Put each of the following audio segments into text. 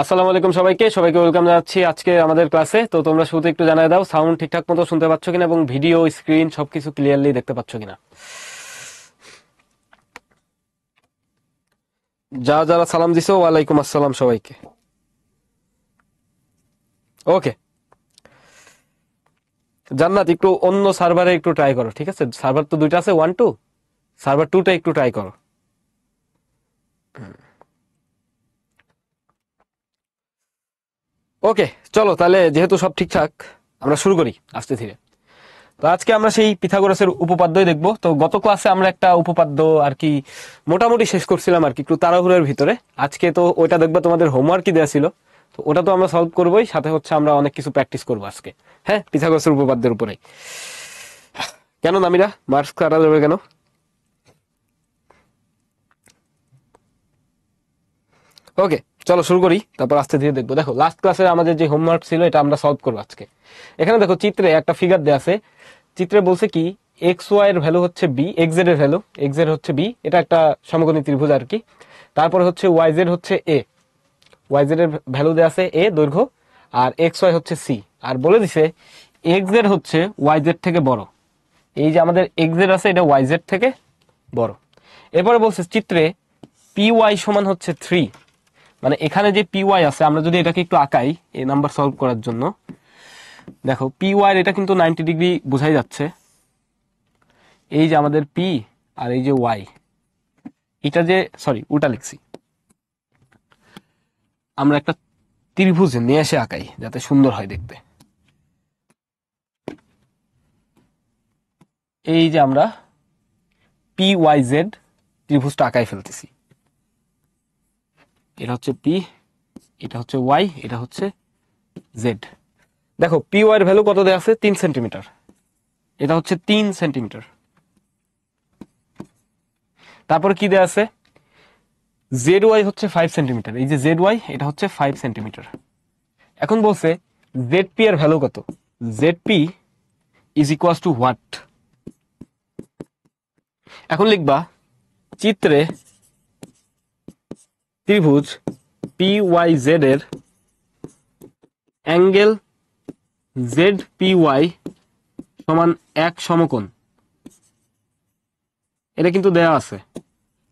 আসসালামু আলাইকুম সবাইকে ওয়েলকাম জানাচ্ছি আজকে আমাদের ক্লাসে। তো তোমরা শুরুতে একটু জানাই দাও সাউন্ড ঠিকঠাক মতো শুনতে পাচ্ছ কিনা এবং ভিডিও স্ক্রিন সবকিছু ক্লিয়ারলি দেখতে পাচ্ছ কিনা। যারা সালাম দিছো ওয়ালাইকুম আসসালাম সবাইকে। ওকে, জান্নাত একটু অন্য সার্ভারে একটু ট্রাই করো, ঠিক আছে? সার্ভার তো দুইটা আছে, 1 2, সার্ভার 2টা একটু ট্রাই করো। ওকে, চলো তাহলে, যেহেতু সব ঠিকঠাক আমরা শুরু করি আস্তে ধীরে। তো আজকে আমরা সেই পিথাগোরাসের উপপাদ্যই দেখব। তো গত ক্লাসে আমরা একটা উপপাদ্য আর কি মোটামুটি শেষ করছিলাম আর কি, একটু তাড়াহুড়োর ভিতরে। আজকে তো ওইটা দেখবে, তোমাদের হোমওয়ার্কই দেওয়া ছিল, তো ওটা তো আমরা সলভ করবোই, সাথে হচ্ছে আমরা অনেক কিছু প্র্যাকটিস করবো আজকে। হ্যাঁ, পিথাগোরাসের উপপাদ্যের উপরে। কেন নামিরা, মার্কস কাটা যাবে কেন? ওকে, চলো শুরু করি, তারপর আস্তে ধীরে দেখবো। দেখো, লাস্ট ক্লাসে আমাদের যে হোমওয়ার্ক ছিল এটা আমরা সলভ করবো আজকে। এখানে দেখো চিত্রে একটা ফিগার দেওয়া আছে। চিত্রে বলছে কি, এক্স ওয়াই এর ভ্যালু হচ্ছে বি, এক্স জেড এর ভ্যালু, এক্স জেড হচ্ছে বি, এটা একটা সমকোণী ত্রিভুজ আর কি। তারপরে হচ্ছে ওয়াই জেড হচ্ছে এ, ওয়াই জেড এর ভ্যালু দেওয়া আছে এ দৈর্ঘ্য, আর এক্স ওয়াই হচ্ছে সি। আর বলে দিছে এক্স জেড হচ্ছে ওয়াই জেড থেকে বড়। এই যে আমাদের এক্স জেড আছে, এটা ওয়াই জেড থেকে বড়। এরপরে বলছে চিত্রে পি ওয়াই সমান হচ্ছে 3। মানে এখানে যে পি ওয়াই আছে, আমরা যদি এটাকে একটু আঁকাই এই নাম্বার সলভ করার জন্য, দেখো পি ওয়াই এটা কিন্তু 90 ডিগ্রি বোঝাই যাচ্ছে। এই যে আমাদের পি আর এই যে ওয়াই, এটা যে, সরি উল্টা লিখছি, আমরা একটা ত্রিভুজ নিয়ে এসে আঁকাই যাতে সুন্দর হয় দেখতে। এই যে আমরা পি ওয়াই জেড ত্রিভুজটা আঁকাই ফেলতেছি। এটা হচ্ছে পি, এটা হচ্ছে ওয়াই, এটা হচ্ছে জেড। দেখো পি ওয়াই এর ভ্যালু কত দেওয়া আছে, 3 সেন্টিমিটার। এটা হচ্ছে 3 সেন্টিমিটার। তারপর কি দেওয়া আছে, জেড ওয়াই হচ্ছে 5 সেন্টিমিটার। এই যে জেড ওয়াই, এটা হচ্ছে 5 সেন্টিমিটার। এখন বলছে জেড পি এর ভ্যালু কত, Z P is equal two what. এখন লিখবা চিত্রে ত্রিভুজ পি ওয়াই জেড এর অ্যাঙ্গেল জেড পি ওয়াই সমান এক সমকোণ। এটা কিন্তু দেয়া আছে,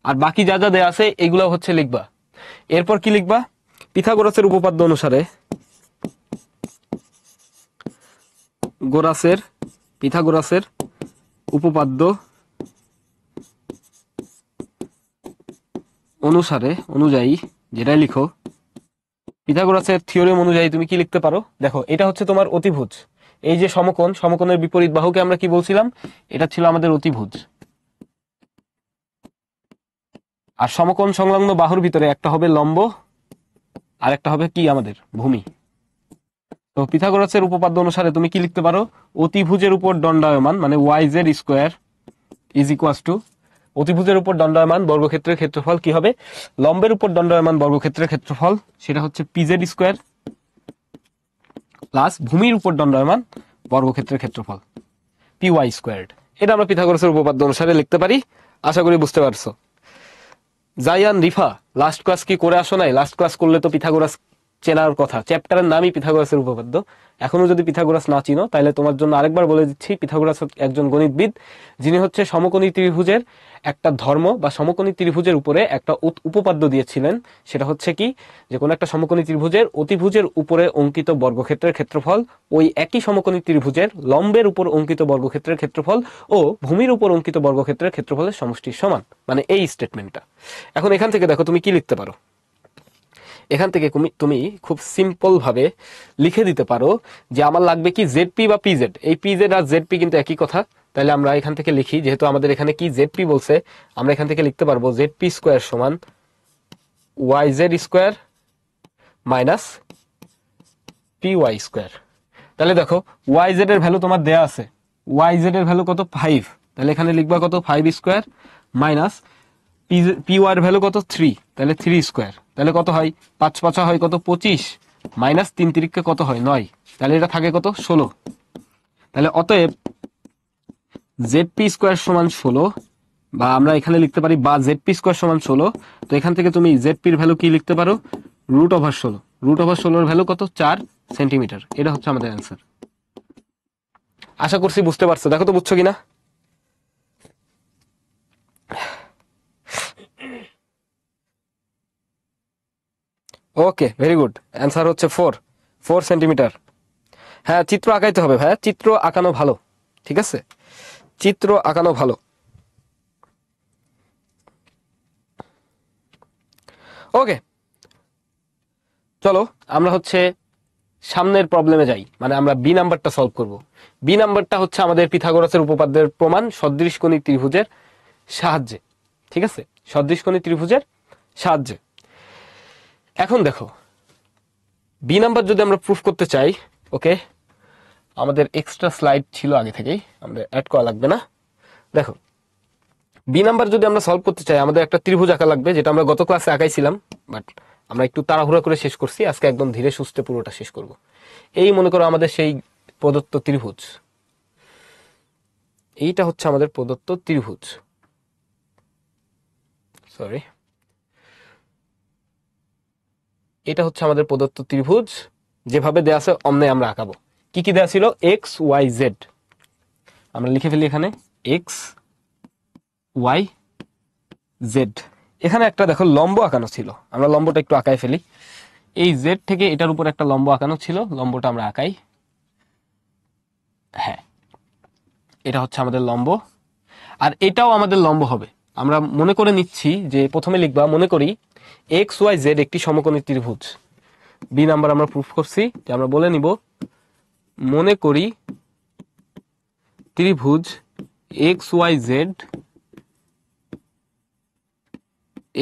আর বাকি যা যা দেয়া আছে এগুলো হচ্ছে লিখবা। এরপর কি লিখবা, পিথাগোরাসের উপপাদ্য অনুসারে, পিথাগোরাসের উপপাদ্য অনুযায়ী যেটাই লিখো, পিথাগোরাসের থিওরেম অনুযায়ী তুমি কি লিখতে পারো। দেখো এটা হচ্ছে তোমার অতিভুজ। এই যে সমকোণ, সমকোণের বিপরীত বাহুকে আমরা কি বলছিলাম, এটা ছিল আমাদের অতিভুজ। আর সমকোণ সংলগ্ন বাহুর ভিতরে একটা হবে লম্ব, আর একটা হবে কি আমাদের ভূমি। তো পিথাগোরাসের উপপাদ্য অনুসারে তুমি কি লিখতে পারো, অতিভুজের উপর দণ্ডায়মান মানে Y Z square is equal to, অতিভুজের উপর দণ্ডায়মান বর্গক্ষেত্রের ক্ষেত্রফল কি হবে, লম্বের উপর দণ্ডায়মান বর্গক্ষেত্রের ক্ষেত্রফল সেটা হচ্ছে পিজেড স্কোয়ার প্লাস ভূমির উপর দণ্ডায়মান বর্গক্ষেত্রের ক্ষেত্রফল পি ওয়াই স্কোয়ার্ড। এটা আমরা পিথাগোরাসের উপপাদ্য অনুসারে লিখতে পারি। আশা করি বুঝতে পারছো। জায়ান, রিফা, লাস্ট ক্লাস কি করে আসো নাই? লাস্ট ক্লাস করলে তো পিথাগোরাস চেনার কথা, চ্যাপ্টারের নামই পিথাগোরাসের উপপাদ্য। এখনো যদি পিথাগোরাস না চিনো তাহলে তোমার জন্য আরেকবার বলে দিচ্ছি, পিথাগোরাস একজন গণিতবিদ, যিনি হচ্ছে সমকোণী ত্রিভুজের একটা ধর্ম বা সমকোণী ত্রিভুজের উপরে একটা উপপাদ্য দিয়েছিলেন। সেটা হচ্ছে কি, যে কোনো একটা সমকোণী ত্রিভুজের অতিভুজের উপরে অঙ্কিত বর্গক্ষেত্রের ক্ষেত্রফল ওই একই সমকোণী ত্রিভুজের লম্বের উপর অঙ্কিত বর্গক্ষেত্রের ক্ষেত্রফল ও ভূমির উপর অঙ্কিত বর্গক্ষেত্রের ক্ষেত্রফলের সমষ্টির সমান, মানে এই স্টেটমেন্টটা। এখন এখান থেকে দেখো তুমি কি লিখতে পারো। এখান থেকে তুমি খুব সিম্পল ভাবে লিখে দিতে পারো যে আমার লাগবে কি জেডপি বা পিজেড। এই পিজেড আর জেডপি কিন্তু একই কথা। তাহলে আমরা এখান থেকে লিখি, যেহেতু আমাদের এখানে কি জেডপি বলছে, আমরা এখান থেকে লিখতে পারবো জেডপি স্কোয়ার সমান Y Z square minus P Y square. তাহলে দেখো ওয়াই জেড এর ভ্যালু তোমার দেয়া আছে, ওয়াই জেড এর ভ্যালু কত 5, তাহলে এখানে লিখবা কত 5 স্কোয়ার মাইনাস পি ওয়াই এর ভ্যালু কত 3, তাহলে 3 স্কোয়ার। তাহলে কত হয়, 5 5 হয় কত 25, মাইনাস 3 3 কত হয় 9, তাহলে এটা থাকে কত 16। তাহলে অতএব জেডপি স্কোয়ার সমান 16, বা আমরা এখানে লিখতে পারি বা জেডপি স্কোয়ার সমান 16। তো এখান থেকে তুমি জেডপির ভ্যালু কি লিখতে পারো, √16। √16 ভ্যালু কত? 4 সেন্টিমিটার। এটা হচ্ছে আমাদের অ্যান্সার। আশা করছি বুঝতে পারছো। দেখো তো বুঝছো কিনা। ওকে, ভেরি গুড। অ্যান্সার হচ্ছে 4 সেন্টিমিটার। হ্যাঁ, চিত্র আঁকাইতে হবে ভাইয়া, চিত্র আঁকানো ভালো, ঠিক আছে, চিত্র আঁকানো ভালো। ওকে, চলো আমরা হচ্ছে সামনের প্রবলেমে যাই, মানে আমরা বি নাম্বারটা সলভ করব। বি নাম্বারটা হচ্ছে আমাদের পিথাগোরাসের উপপাদ্যের প্রমাণ সদৃশকোণী ত্রিভুজের সাহায্যে, ঠিক আছে, সদৃশকোণী ত্রিভুজের সাহায্যে। এখন দেখো, বি নাম্বার যদি আমরা প্রুফ করতে চাই, ওকে, আমাদের এক্সট্রা স্লাইড ছিল আগে থেকেই, আমাদের অ্যাড করা লাগবে না। দেখো, বি নাম্বার যদি আমরা সলভ করতে চাই, আমাদের একটা ত্রিভুজ আঁকা লাগবে, যেটা আমরা গত ক্লাসে আঁকাইছিলাম, বাট আমরা একটু তাড়াহুড়া করে শেষ করছি। আজকে একদম ধীরে সুস্থে পুরোটা শেষ করব। এই মনে করো আমাদের সেই প্রদত্ত ত্রিভুজ, এইটা হচ্ছে আমাদের প্রদত্ত ত্রিভুজ, সরি, এটা হচ্ছে আমাদের প্রদত্ত ত্রিভুজ। যেভাবে দেয়া আছে অমনে আমরা আঁকাবো। কি কি দেয়া ছিল? X Y Z. আমরা লিখে ফেলি এখানে এক্স ওয়াই জেড। এখানে একটা দেখো লম্ব আঁকানো ছিল, আমরা লম্বটা একটু আঁকাই ফেলি। এই জেড থেকে এটার উপর একটা লম্ব আঁকানো ছিল, লম্বটা আমরা আঁকাই। হ্যাঁ, এটা হচ্ছে আমাদের লম্ব, আর এটাও আমাদের লম্ব হবে। আমরা মনে করে নিচ্ছি যে প্রথমে লিখবা, মনে করি এক্স ওয়াই জেড একটি সমকোণী ত্রিভুজ। বি নাম্বার আমরা প্রুফ করছি, যে আমরা বলে নিব মনে করি ত্রিভুজ এক্স ওয়াই জেড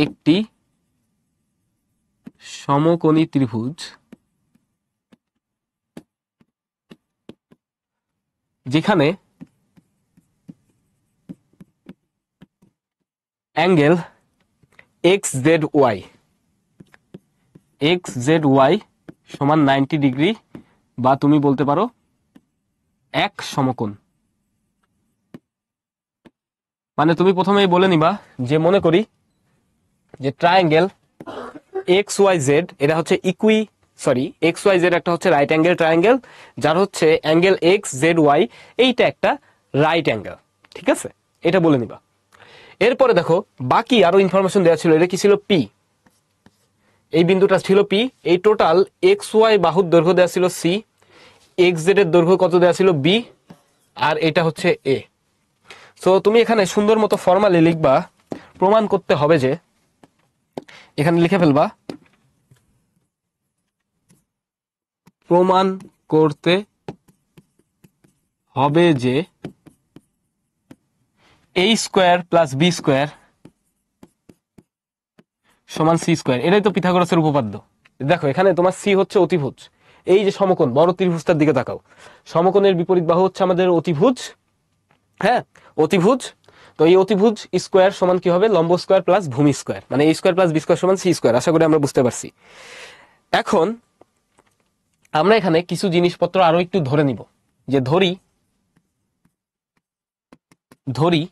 একটি সমকোণী ত্রিভুজ যেখানে অ্যাঙ্গেল এক্স জেড ওয়াই সমান 90 ডিগ্রি, বা তুমি বলতে পারো এক সমকোণ। মানে তুমি প্রথমেই বলে নিবা যে মনে করি যে ট্রায়াঙ্গেল এক্স ওয়াই জেড, এটা হচ্ছে এক্স ওয়াই জেড একটা হচ্ছে রাইট অ্যাঙ্গেল ট্রায়াঙ্গেল, যার হচ্ছে অ্যাঙ্গেল এক্স জেড ওয়াই এইটা একটা রাইট অ্যাঙ্গেল, ঠিক আছে, এটা বলে নিবা। এরপরে দেখো বাকি আরো ইনফরমেশন দেওয়া ছিল। এটা কি ছিল? পি। এই বিন্দুটা ছিল পি। এই টোটাল এক্স ওয়াই বাহুর দৈর্ঘ্য দেওয়া ছিল সি, এক্স জেড এর দৈর্ঘ্য কত দেওয়া ছিল? বি, আর এটা হচ্ছে এ। সো তুমি এখানে সুন্দর মতো ফর্মালি লিখবা, প্রমাণ করতে হবে যে, এখানে লিখে ফেলবা প্রমাণ করতে হবে যে a square plus B square সমান সি স্কোয়ার। এটাই তো পিথাগোরাসের উপপাদ্য। দেখো এখানে তোমার সি হচ্ছে অতিভুজ, এই যে সমকোণ বড় ত্রিভুজটার দিকে তাকাও, সমকোণের বিপরীত বাহু হচ্ছে আমাদের অতিভুজ। হ্যাঁ, অতিভুজ। তো এই অতিভুজ স্কোয়ার সমান কি হবে? লম্ব স্কোয়ার প্লাস ভূমি স্কোয়ার, মানে a square plus B square সমান সি স্কোয়ার। আশা করি আমরা বুঝতে পারছি। এখন আমরা এখানে কিছু জিনিসপত্র আরো একটু ধরে নিব, যে ধরি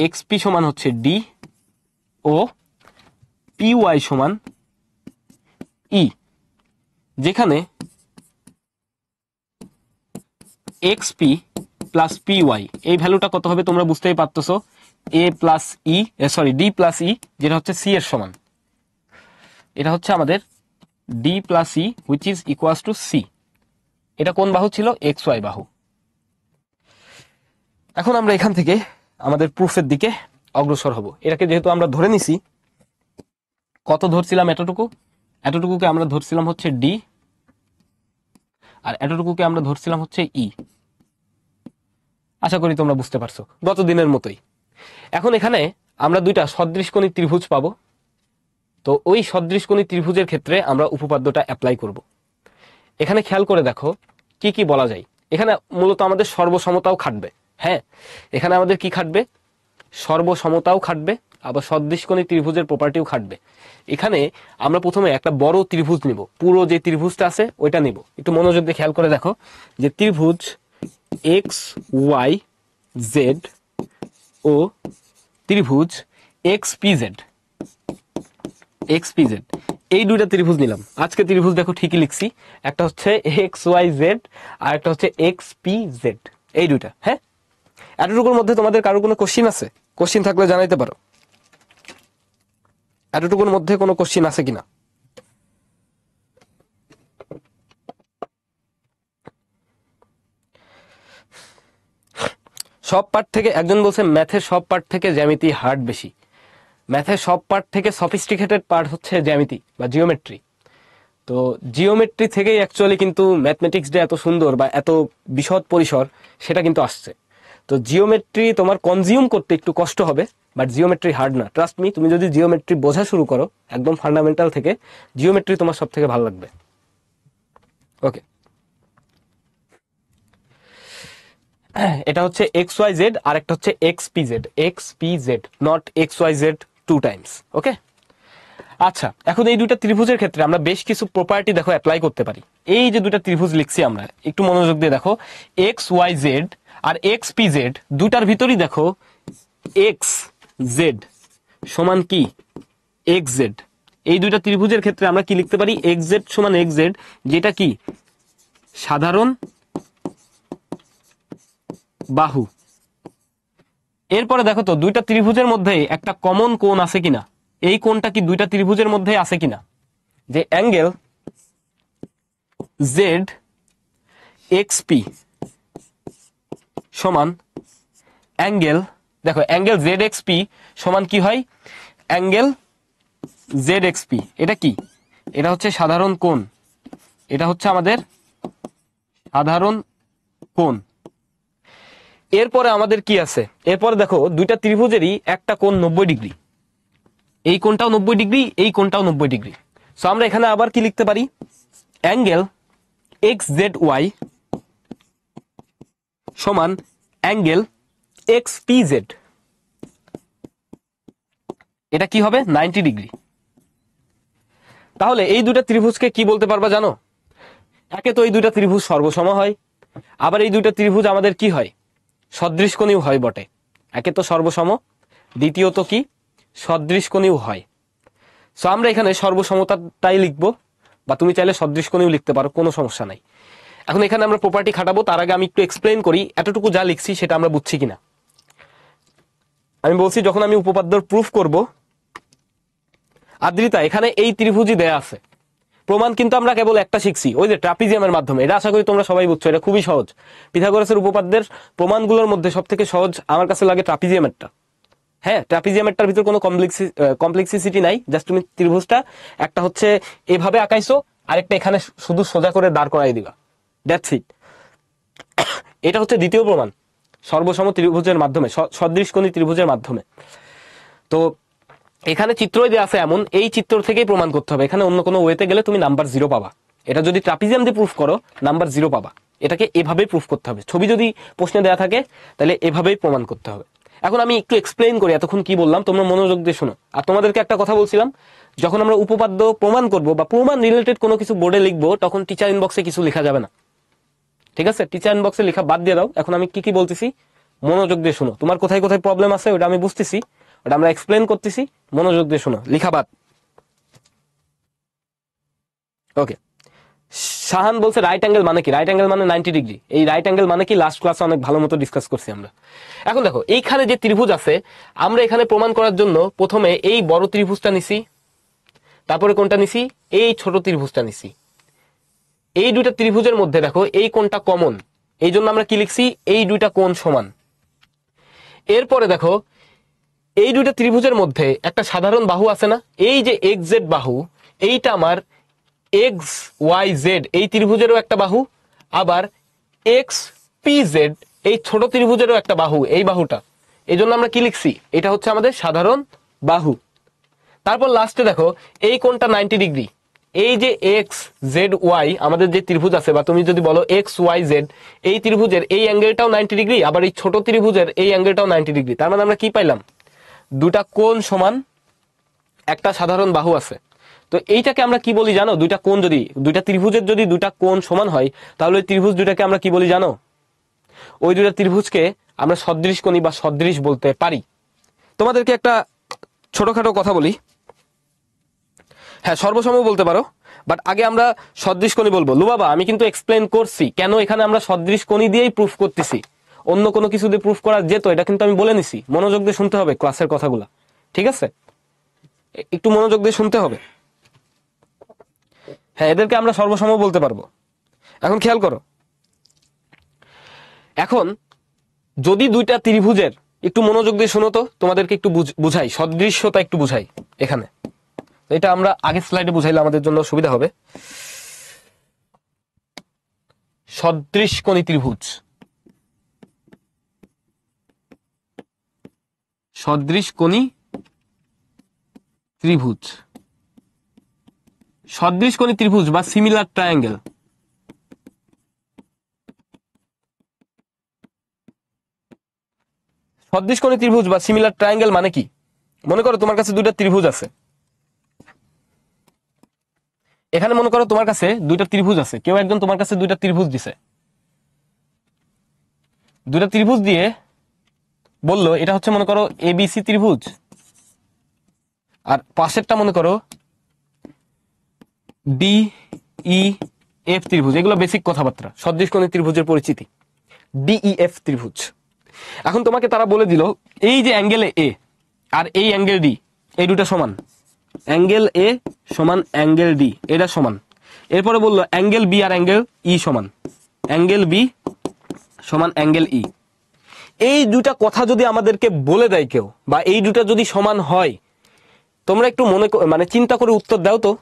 এক্সপি সমান হচ্ছে ডি ও পি ওয়াই সমান ই, যেখানে এক্সপি প্লাস পি ওয়াই এই ভ্যালুটা কত হবে তোমরা বুঝতেই পারতেছো, A plus E, sorry D plus E, যেটা হচ্ছে সি এর সমান। এটা হচ্ছে আমাদের D plus E which is equals to C. এটা কোন বাহু ছিল? এক্স ওয়াই বাহু। এখন আমরা এখান থেকে আমাদের প্রুফের দিকে অগ্রসর হব। এটাকে যেহেতু আমরা ধরে নিছি, কত ধরছিলাম? এতটুকুকে আমরা ধরছিলাম হচ্ছে ডি, আর এতটুকুকে আমরা ধরছিলাম হচ্ছে ই। আশা করি তোমরা বুঝতে পারছো, গত দিনের মতোই। এখন এখানে আমরা দুইটা সদৃশকোণী ত্রিভুজ পাবো। তো ওই সদৃশকোণী ত্রিভুজের ক্ষেত্রে আমরা উপপাদ্যটা অ্যাপ্লাই করব। এখানে খেয়াল করে দেখো কি কি বলা যায়। এখানে মূলত আমাদের সর্বসমতাও খাটবে। হ্যাঁ, এখানে আমাদের কি খাটবে? সর্বসমতাও খাটবে, আবার সদৃশকোণী ত্রিভুজের প্রপার্টিও খাটবে। এখানে আমরা প্রথমে একটা বড় ত্রিভুজ নিব, পুরো যে ত্রিভুজটা আছে ওইটা নিব। একটু মনোযোগ দিয়ে খেয়াল করে দেখো যে ত্রিভুজ এক্স ওয়াই জেড ও ত্রিভুজ x P Z, X P Z, এই দুইটা ত্রিভুজ নিলাম। আজকে ত্রিভুজ দেখো ঠিকই লিখছি, একটা হচ্ছে এক্স ওয়াই জেড আর একটা হচ্ছে এক্স পি জেড, এই দুইটা। হ্যাঁ, এতটুকুর মধ্যে তোমাদের কারো কোনো কোশ্চিন আছে? কোশ্চিন থাকলে জানাইতে পারো, এতটুকুর মধ্যে কোনো কোশ্চিন আছে কিনা। সব পার্ট থেকে, একজন বলছে ম্যাথের সব পার্ট থেকে জ্যামিতি হার্ড বেশি। ম্যাথের সব পার্ট থেকে সফিস্টিকেটেড পার্ট হচ্ছে জ্যামিতি বা জিওমেট্রি। তো জিওমেট্রি থেকেই অ্যাকচুয়ালি কিন্তু ম্যাথমেটিক্স যে এত সুন্দর বা এত বিশদ পরিসর সেটা কিন্তু আসছে। তো জিওমেট্রি তোমার কনজিউম করতে একটু কষ্ট হবে, বাট জিওমেট্রি হার্ড না, ট্রাস্ট মি। তুমি যদি জিওমেট্রি বোঝা শুরু করো একদম ফান্ডামেন্টাল থেকে, জিওমেট্রি তোমার সব থেকে ভালো লাগবে। ওকে, এটা হচ্ছে এক্স ওয়াই জেড আর একটা হচ্ছে X P Z, X P Z, not X Y Z two times. Okay, আচ্ছা, এখন এই দুইটা ত্রিভুজের ক্ষেত্রে আমরা বেশ কিছু প্রপার্টি দেখো অ্যাপ্লাই করতে পারি। এই যে দুইটা ত্রিভুজ লিখছি আমরা, একটু মনোযোগ দিয়ে দেখো, এক্স ওয়াই জেড আর এক্স পি জেড, দুইটার ভিতরই দেখো এক্স জেড সমান কি এক্স জেড। এই দুইটা ত্রিভুজের ক্ষেত্রে আমরা কি লিখতে পারি? এক্স জেড সমান এক্স জেড, যেটা কি সাধারণ বাহু। এরপরে দেখো তো দুইটা ত্রিভুজের মধ্যে একটা কমন কোণ আছে কিনা, এই কোণটা কি দুইটা ত্রিভুজের মধ্যে আছে কিনা, যে অ্যাঙ্গেল জেড এক্স পি সমান অ্যাঙ্গেল, দেখো অ্যাঙ্গেল জেড এক্স পি সমান কি হয়? অ্যাঙ্গেল জেড এক্স পি, এটা কি? এটা হচ্ছে সাধারণ কোণ, এটা হচ্ছে আমাদের সাধারণ কোণ। এরপরে আমাদের কি আছে? এরপরে দেখো দুইটা ত্রিভুজেরই একটা কোণ 90 ডিগ্রি, এই কোণটাও 90 ডিগ্রি, এই কোণটাও 90 ডিগ্রি। সো আমরা এখানে আবার কি লিখতে পারি? অ্যাঙ্গেল এক্স জেড ওয়াই সমান অ্যাঙ্গেল এক্স পি জেড, এটা কি হবে? 90 ডিগ্রি। তাহলে এই দুইটা ত্রিভুজকে কি বলতে পারবা জানো? একে তো এই দুইটা ত্রিভুজ সর্বসম হয়, আবার এই দুইটা ত্রিভুজ আমাদের কি হয়? সদৃশকোণীয় হয় বটে। একে তো সর্বসম, দ্বিতীয়ত কি সদৃশকোণীয় হয়। সো আমরা এখানে সর্বসমতাটাই লিখবো, বা তুমি চাইলে সদৃশকোণীয় লিখতে পারো, কোনো সমস্যা নাই। এখন এখানে আমরা প্রপার্টি খাটাবো, তার আগে আমি একটু এক্সপ্লেন করি এতটুকু যা লিখছি সেটা আমরা বুঝছি কিনা। আমি বলছি যখন আমি উপপাদ্যর প্রুফ করব, আদ্রিতা এখানে এই ত্রিভুজই দেয়া আছে, প্রমাণ কিন্তু আমরা কেবল একটা শিখছি, ওই যে ট্রাপিজিয়ামের মাধ্যমে। এটা আশা করি তোমরা সবাই বুঝছো, এটা খুবই সহজ। পিথাগোরাসের উপপাদ্যের প্রমাণগুলোর মধ্যে সব থেকে সহজ আমার কাছে লাগে ট্রাপিজিয়ামেরটা। হ্যাঁ, ট্রাপিজিয়ামেরটার ভিতর কোনো কমপ্লেক্সিসিটি নাই, জাস্ট তুমি ত্রিভুজটা একটা হচ্ছে এভাবে আঁকাইছো, আরেকটা এখানে শুধু সোজা করে দাঁড় করাই দিবা, দ্যাটস ইট। এটা হচ্ছে দ্বিতীয় প্রমাণ, সর্বসম ত্রিভুজের মাধ্যমে, সদৃশকোণী ত্রিভুজের মাধ্যমে। তো এখানে চিত্রই দেওয়া আছে এমন, এই চিত্র থেকেই প্রমাণ করতে হবে, এখানে অন্য কোনো ওয়েতে গেলে তুমি নাম্বার 0 পাবা। এটা যদি ট্রাপিজিয়াম দিয়ে প্রুফ করো নাম্বার 0 পাবা, এটাকে এভাবেই প্রুফ করতে হবে। ছবি যদি প্রশ্নে দেওয়া থাকে তাহলে এভাবেই প্রমাণ করতে হবে। এখন আমি একটু এক্সপ্লেইন করি এতক্ষণ কি বললাম, তোমরা মনোযোগ দিয়ে শোনো। আর তোমাদেরকে একটা কথা বলছিলাম, যখন আমরা উপপাদ্য প্রমাণ করব বা প্রমাণ রিলেটেড কোনো কিছু বোর্ডে লিখবো, তখন টিচার ইনবক্সে কিছু লেখা যাবে না, ঠিক আছে? টিচার ইনবক্সে লেখা বাদ দিয়ে দাও। এখন আমি কি বলতেছি মনোযোগ দিয়ে শোনো, তোমার কোথায় কোথায় প্রবলেম আছে ওটা আমি বুঝতেছি, ওটা আমরা এক্সপ্লেন করতেছি, মনোযোগ দিয়ে শোনো, লিখা বাদ। ওকে, শাহান বলছে রাইট অ্যাঙ্গেল মানে কি? রাইট অ্যাঙ্গেল মানে 90 ডিগ্রি। এই রাইট অ্যাঙ্গেল মানে কি লাস্ট ক্লাসে অনেক ভালো মতো ডিসকাস করছি আমরা। এখন দেখো এইখানে যে ত্রিভুজ আছে, আমরা এখানে প্রমাণ করার জন্য প্রথমে এই বড় ত্রিভুজটা নিছি, তারপরে কোনটা নিছি? এই ছোট ত্রিভুজটা নিছি। এই দুইটা ত্রিভুজের মধ্যে দেখো এই কোণটা কমন, এই জন্য আমরা কি লিখছি? এই দুইটা কোণ সমান। এরপরে দেখো এই দুইটা ত্রিভুজের মধ্যে একটা সাধারণ বাহু আছে না, এই যে এক্স জেড বাহু, এইটা আমার এক্স ওয়াই জেড এই ত্রিভুজেরও একটা বাহু, আবার এক্স পি জেড এই ছোট ত্রিভুজেরও একটা বাহু, এই বাহুটা। এই জন্য আমরা কি লিখছি? এটা হচ্ছে আমাদের সাধারণ বাহু। তারপর লাস্টে দেখো এই কোণটা 90 ডিগ্রি, এই যে এক্স জেড ওয়াই আমাদের যে ত্রিভুজ আছে, বা তুমি যদি বলো এক্স ওয়াই জেড, এই ত্রিভুজের এই অ্যাঙ্গেলটাও 90 ডিগ্রি, আবার এই ছোট ত্রিভুজের এই অ্যাঙ্গেলটাও 90 ডিগ্রি। তার মানে আমরা কি পাইলাম? দুটা কোণ সমান, একটা সাধারণ বাহু আছে। তো এইটাকে আমরা কি বলি জানো? দুইটা কোণ যদি, দুইটা ত্রিভুজের যদি দুইটা কোণ সমান হয়, তাহলে ওই ত্রিভুজ দুইটাকে আমরা কি বলি জানো? ওই দুইটা ত্রিভুজকে আমরা সদৃশকোণী বা সদৃশ বলতে পারি। তোমাদেরকে একটা ছোটখাটো কথা বলি, হ্যাঁ সর্বসম বলতে পারো, বাট আগে আমরা সদৃশ কোণী বলবো। লুবাবা আমি কিন্তু এক্সপ্লেন করছি কেন এখানে আমরা সদৃশ কোণী দিয়েই প্রুফ করতেছি, অন্য কোনো কিছু দিয়ে প্রুফ করা যেত, এটা কিন্তু আমি বলে নিছি। মনোযোগ দিয়ে শুনতে হবে ক্লাসের কথাগুলা, ঠিক আছে? একটু মনোযোগ দিয়ে শুনতে হবে। হ্যাঁ এদেরকে আমরা সর্বসম বলতে পারবো। এখন খেয়াল করো, এখন যদি দুইটা ত্রিভুজের, একটু মনোযোগ দিয়ে শোনো তো, তোমাদেরকে একটু বুঝাই, সদৃশ্যতা একটু বুঝাই এখানে। এটা আমরা আগের স্লাইডে বুঝাইলে আমাদের জন্য সুবিধা হবে। সদৃশ কোণী ত্রিভুজ, সদৃশ কোণী ত্রিভুজ, সদৃশ কোণী ত্রিভুজ বা সিমিলার ট্রায়াঙ্গেল। সদৃশ কোণী ত্রিভুজ বা সিমিলার ট্রায়াঙ্গেল মানে কি? মনে করো তোমার কাছে দুইটা ত্রিভুজ আছে, এখানে মনে করো তোমার কাছে দুইটা ত্রিভুজ আছে, কেউ একজন তোমার কাছে দুইটা ত্রিভুজ দিছে, দুইটা ত্রিভুজ দিয়ে বললো এটা হচ্ছে মনে করো এবিসি ত্রিভুজ, আর পাশেরটা মনে করো ডি ই এফ ত্রিভুজ। এগুলো বেসিক কথাবার্তা, সদৃশ কোণী ত্রিভুজের পরিচিতি। ডিইএফ ত্রিভুজ। এখন তোমাকে তারা বলে দিল এই যে অ্যাঙ্গেল এ আর এই অ্যাঙ্গেল ডি, এই দুটো সমান, অ্যাঙ্গেল এ সমান অ্যাঙ্গেল ডি, এটা সমান। এরপরে বললো অ্যাঙ্গেল বি আর অ্যাঙ্গেল ই সমান, অ্যাঙ্গেল বি সমান অ্যাঙ্গেল ই। এই দুটা কথা যদি আমাদেরকে বলে দেয় কেউ, বা এই দুটা যদি সমান হয়, তোমরা একটু মানে চিন্তা করে উত্তর দাও তো।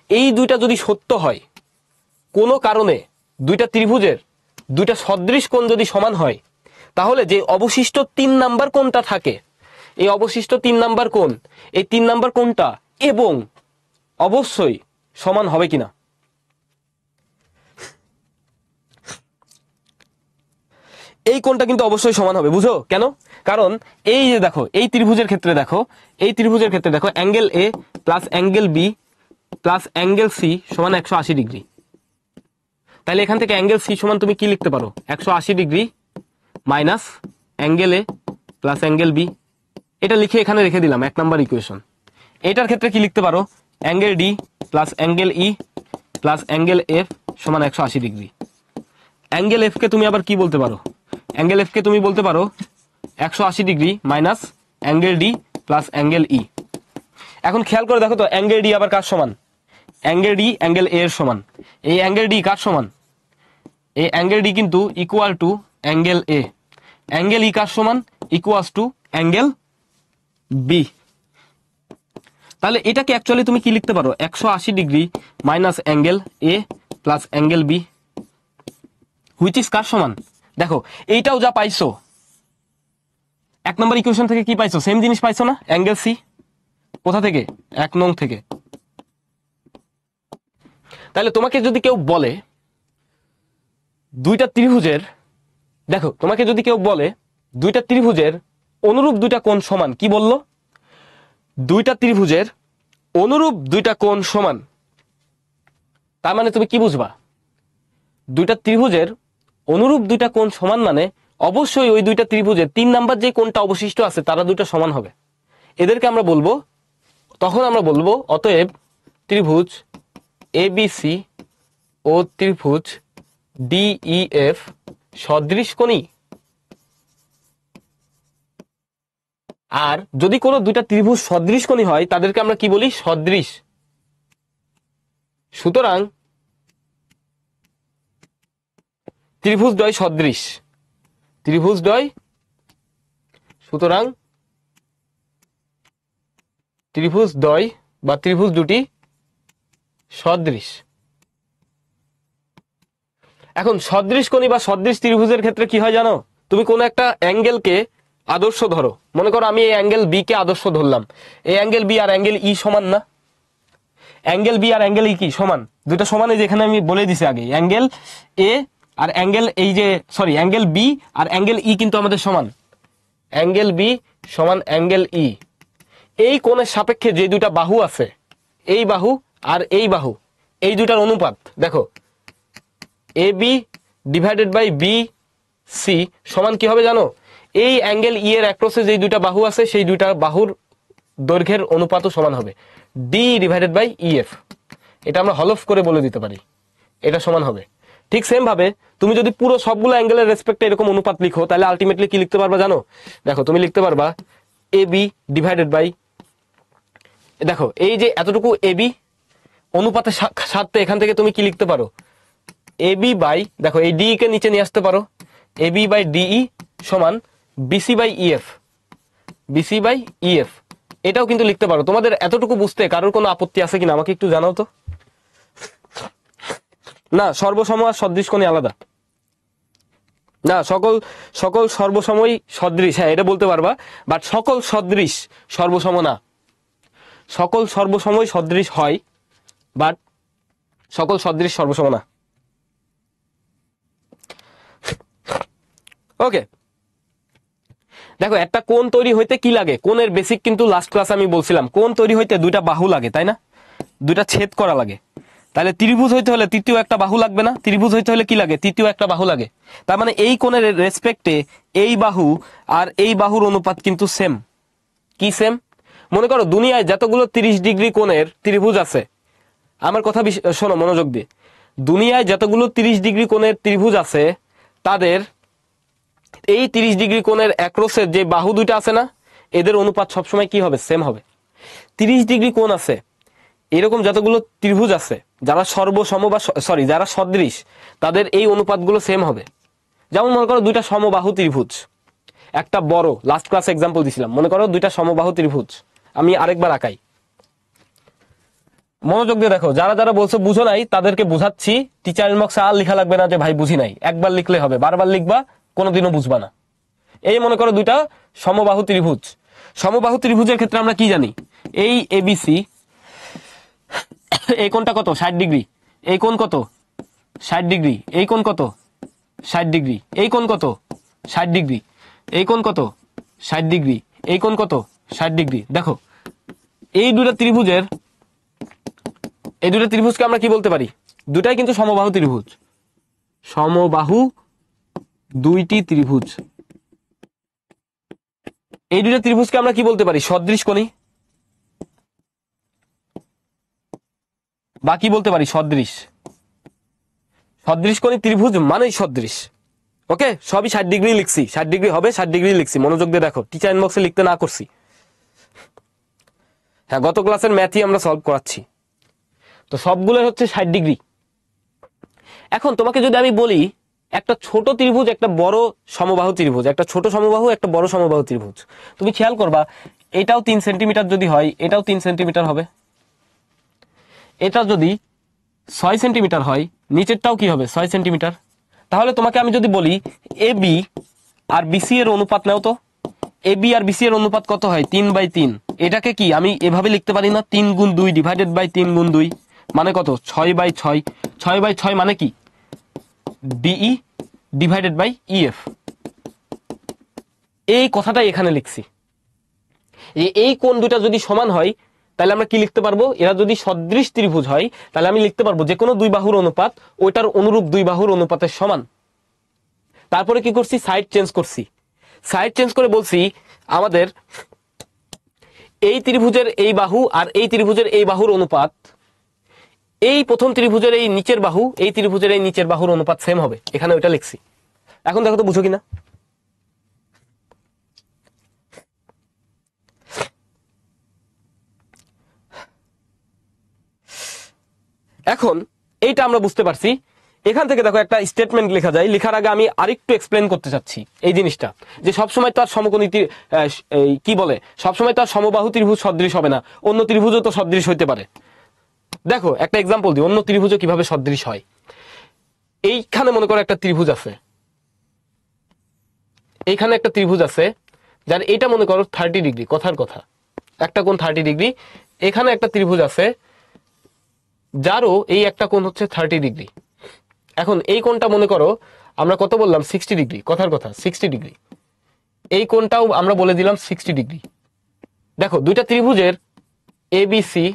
এই দুইটা যদি সত্য হয়, কোনো কারণে দুইটা ত্রিভুজের দুইটা সদৃশ কোণ যদি সমান হয়, তাহলে যে অবশিষ্ট 3 নাম্বার কোণটা থাকে, এই অবশিষ্ট 3 নাম্বার কোণ, এই 3 নাম্বার কোণটা এবং অবশ্যই সমান হবে কিনা। এই কোণটা কিন্তু অবশ্যই সমান হবে, বুঝো কেন? কারণ এই যে দেখো, এই ত্রিভুজের ক্ষেত্রে দেখো, এই ত্রিভুজের ক্ষেত্রে দেখো angle A plus angle B plus angle C সমান 180 ডিগ্রি। তাহলে এখান থেকে অ্যাঙ্গেল সি সমান তুমি কি লিখতে পারো? 180 degree minus angle A plus angle B. এটা লিখে এখানে রেখে দিলাম 1 নাম্বার ইকুয়েশন। এটার ক্ষেত্রে কি লিখতে পারো? Angle D plus angle E plus angle F সমান 180 ডিগ্রি। অ্যাঙ্গেল এফ কে তুমি আবার কি বলতে পারো? অ্যাঙ্গেল এফ কে তুমি বলতে পারো 180 degree minus angle D plus angle E. এখন খেয়াল করে দেখো তো, অ্যাঙ্গেল ডি আবার কার সমান? অ্যাঙ্গেল ডি অ্যাঙ্গেল এ এর সমান। এই অ্যাঙ্গেল ডি কার সমান? এই অ্যাঙ্গেল ডি কিন্তু equal to angle A. Angle E কার সমান? Equals to angle B. তাহলে এটাকে অ্যাকচুয়ালি তুমি কি লিখতে পারো? 180 degree minus angle A plus angle B, which is কার সমান? দেখো এইটাও যা পাইছো 1 নম্বর ইকুয়েশন থেকে, কি পাইছো? সেম জিনিস পাইছো না? Angle C. কোথা থেকে? 1 নং থেকে। তাহলে তোমাকে যদি কেউ বলে দুইটা ত্রিভুজের, দেখো তোমাকে যদি কেউ বলে দুইটা ত্রিভুজের অনুরূপ দুইটা কোণ সমান, কি বললো? দুইটা ত্রিভুজের অনুরূপ দুইটা কোণ সমান, তার মানে তুমি কি বুঝবা? দুইটা ত্রিভুজের অনুরূপ দুইটা কোণ সমান মানে অবশ্যই ওই দুইটা ত্রিভুজের 3 নাম্বার যে কোণটা অবশিষ্ট আছে তারা দুটো সমান হবে। এদেরকে আমরা বলবো, তখন আমরা বলবো অতএব ত্রিভুজ এবিসি ও ত্রিভুজ ডিইএফ সদৃশ কোণী। আর যদি কোনো দুইটা ত্রিভুজ সদৃশ কোণী হয় তাদেরকে আমরা কি বলি? সদৃশ। সুতরাং ত্রিভুজদ্বয় সদৃশ, ত্রিভুজদ্বয়, সুতরাং ত্রিভুজদ্বয় বা ত্রিভুজ দুটি সদৃশ। এখন সদৃশ কোণী বা সদৃশ ত্রিভুজের ক্ষেত্রে কি হয় জানো? তুমি কোনো একটা অ্যাঙ্গেলকে আদর্শ ধরো, মনে করো আমি এই অ্যাঙ্গেল বি কে আদর্শ ধরলাম। এই অ্যাঙ্গেল বি আর অ্যাঙ্গেল ই সমান না? অ্যাঙ্গেল বি আর অ্যাঙ্গেল ই কি সমান? দুটো সমান। এই যেখানে আমি বলে দিছি আগে, অ্যাঙ্গেল এ আর অ্যাঙ্গেল, এই যে সরি অ্যাঙ্গেল বি আর অ্যাঙ্গেল ই কিন্তু আমাদের সমান। অ্যাঙ্গেল বি সমান অ্যাঙ্গেল ই। এই কোণের সাপেক্ষে যে দুইটা বাহু আছে, এই বাহু আর এই বাহু, এই দুইটার অনুপাত দেখো, A B divided by B C সমান কি হবে জানো? এই অ্যাঙ্গেল ই এর অ্যাক্রসে যে দুইটা বাহু আছে সেই দুইটা বাহুর দৈর্ঘ্যের অনুপাতও সমান হবে ডি ডিভাইডেড বাই ইএফ। এটা আমরা হলফ করে বলে দিতে পারি, এটা সমান হবে। ঠিক সেম ভাবে তুমি যদি পুরো সবগুলো অ্যাঙ্গেলের রেসপেক্টে এরকম অনুপাত লিখো, তাহলে আলটিমেটলি কি লিখতে পারবা জানো? দেখো তুমি লিখতে পারবা এ বি ডিভাইডেড বাই, দেখো এই যে এতটুকু এ বি অনুপাতের সাথে এখান থেকে তুমি কি লিখতে পারো, এ বি বাই, দেখো এই ডি কে নিচে নিয়ে আসতে পারো, এ বি বাই ডিই সমান BC by EF, BC by EF. এটাও কিন্তু লিখতে পারো। তোমাদের এতটুকু বুঝতে কারোর কোনো আপত্তি আছে কিনা আমাকে একটু জানাও তো। না, সর্বসম আর সদৃশ কোণই আলাদা না, সকল সকল সর্বসময় সদৃশ, হ্যাঁ এটা বলতে পারবা, বাট সকল সদৃশ সর্বসম না। সকল সর্বসময় সদৃশ হয়, বাট সকল সদৃশ সর্বসম না। ওকে, দেখো একটা কোণ তৈরি হইতে কি লাগে, কোণের বেসিক কিন্তু লাস্ট ক্লাস আমি বলছিলাম, কোণ তৈরি হইতে দুইটা বাহু লাগে, তাই না? দুইটা ছেদ করা লাগে। তাহলে ত্রিভুজ হইতে হলে তৃতীয় একটা বাহু লাগবে না? ত্রিভুজ হইতে হলে কি লাগে? তৃতীয় একটা বাহু লাগে। তার মানে এই কোণের রেসপেক্টে এই বাহু আর এই বাহুর অনুপাত কিন্তু সেম। কি সেম? মনে করো দুনিয়ায় যতগুলো 30 ডিগ্রি কোণের ত্রিভুজ আছে, আমার কথা শোনো মনোযোগ দিয়ে, দুনিয়ায় যতগুলো 30 ডিগ্রি কোণের ত্রিভুজ আছে তাদের এই 30 ডিগ্রি কোণের অ্যাক্রসের যে বাহু দুইটা আছে না, এদের অনুপাত সবসময় কি হবে? সেম হবে। 30 ডিগ্রি কোণ আছে এরকম যতগুলো ত্রিভুজ আছে, যারা সর্বসম বা সরি যারা সদৃশ, তাদের এই অনুপাতগুলো সেম হবে। যেমন মনে করো দুইটা সমবাহু ত্রিভুজ, একটা বড়, লাস্ট ক্লাস এক্সাম্পল দিছিলাম, মনে করো দুইটা সমবাহু ত্রিভুজ। আমি আরেকবার আঁকাই, মনোযোগ দিয়ে দেখো। যারা যারা বলছো বুঝো নাই তাদেরকে বুঝাচ্ছি, টিচার ইনবক্সে আর লেখা লাগবে না যে ভাই বুঝি নাই, একবার লিখলে হবে, বারবার লিখবা কোনোদিনও বুঝবা না। এই মনে করো দুইটা সমবাহু ত্রিভুজ। সমবাহু ত্রিভুজের ক্ষেত্রে আমরা কি জানি, এই এবিসি, এই কোণটা কত? 60 ডিগ্রি। এই কোণ কত? 60 ডিগ্রি। এই কোণ কত? 60 ডিগ্রি। এই কোণ কত? 60 ডিগ্রি। এই কোণ কত? 60 ডিগ্রি। এই কোণ কত? 60 ডিগ্রি। দেখো এই দুটো ত্রিভুজের, এই দুটো ত্রিভুজকে আমরা কি বলতে পারি? দুটাই কিন্তু সমবাহু ত্রিভুজ। সমবাহু দুইটি ত্রিভুজ, এই দুটো ত্রিভুজকে আমরা কি বলতে পারি? সদৃশ কোণী, বা কি বলতে পারি? সদৃশ। সদৃশ কোণী ত্রিভুজ মানেই সদৃশ। ওকে, সবই 60 ডিগ্রি লিখছি, 60 ডিগ্রি হবে, 60 ডিগ্রি লিখছি। মনোযোগ দিয়ে দেখো, টিচার ইনবক্সে লিখতে না করছি। হ্যাঁ, গত ক্লাসের ম্যাথই আমরা সলভ করাচ্ছি। তো সবগুলো হচ্ছে 60 ডিগ্রি। এখন তোমাকে যদি আমি বলি একটা ছোট ত্রিভুজ, একটা বড় সমবাহু ত্রিভুজ, একটা ছোট সমবাহু, একটা বড় সমবাহু ত্রিভুজ, তুমি খেয়াল করবা এটাও 3 সেন্টিমিটার যদি হয়, এটাও 3 সেন্টিমিটার হবে। এটা যদি 6 সেন্টিমিটার হয়, নিচেরটাও কি হবে? 6 সেন্টিমিটার। তাহলে তোমাকে আমি যদি বলি এ বি আর বিসি এর অনুপাত নাও তো, এ বি আর বিসি এর অনুপাত কত হয়? 3/3। এটাকে কি আমি এভাবে লিখতে পারি না? 3 গুণ 2 ডিভাইডেড বাই 3 গুণ 2 মানে কত? 6/6। 6/6 মানে কি? DE divided by EF. এই কথাটাই এখানে লিখছি। এই কোণ দুটা যদি সমান হয় তাহলে আমরা কি লিখতে পারবো? এরা যদি সদৃশ ত্রিভুজ হয় তাহলে আমি লিখতে পারবো যে কোনো দুই বাহুর অনুপাত ওইটার অনুরূপ দুই বাহুর অনুপাতের সমান। তারপরে কি করছি? সাইড চেঞ্জ করছি। সাইড চেঞ্জ করে বলছি আমাদের এই ত্রিভুজের এই বাহু আর এই ত্রিভুজের এই বাহুর অনুপাত এই প্রথম ত্রিভুজের এই নিচের বাহু, এই ত্রিভুজের এই নিচের বাহুর অনুপাত সেম হবে। এখানে ওইটা লিখছি। এখন দেখো তো বুঝো কিনা। এখন এইটা আমরা বুঝতে পারছি। এখান থেকে দেখো একটা স্টেটমেন্ট লেখা যায়, লেখার আগে আমি আরেকটু এক্সপ্লেন করতে চাচ্ছি এই জিনিসটা, যে সবসময় তো আর সমকোণী কি বলে, সবসময় তো আর সমবাহু ত্রিভুজ সদৃশ হবে না, অন্য ত্রিভুজও তো সদৃশ হইতে পারে। দেখো একটা এক্সাম্পল দিই, অন্য ত্রিভুজও কিভাবে সদৃশ হয়। এইখানে মনে করো একটা ত্রিভুজ আছে, এইখানে একটা ত্রিভুজ আছে যার এটা মনে করো 30 ডিগ্রি, কথার কথা একটা কোণ 30 ডিগ্রি। এখানে একটা ত্রিভুজ আছে যারও এই একটা কোণ হচ্ছে 30 ডিগ্রি। এখন এই কোণটা মনে করো আমরা কত বললাম? 60 ডিগ্রি, কথার কথা 60 ডিগ্রি। এই কোণটাও আমরা বলে দিলাম 60 ডিগ্রি। দেখো দুইটা ত্রিভুজের এবিসি,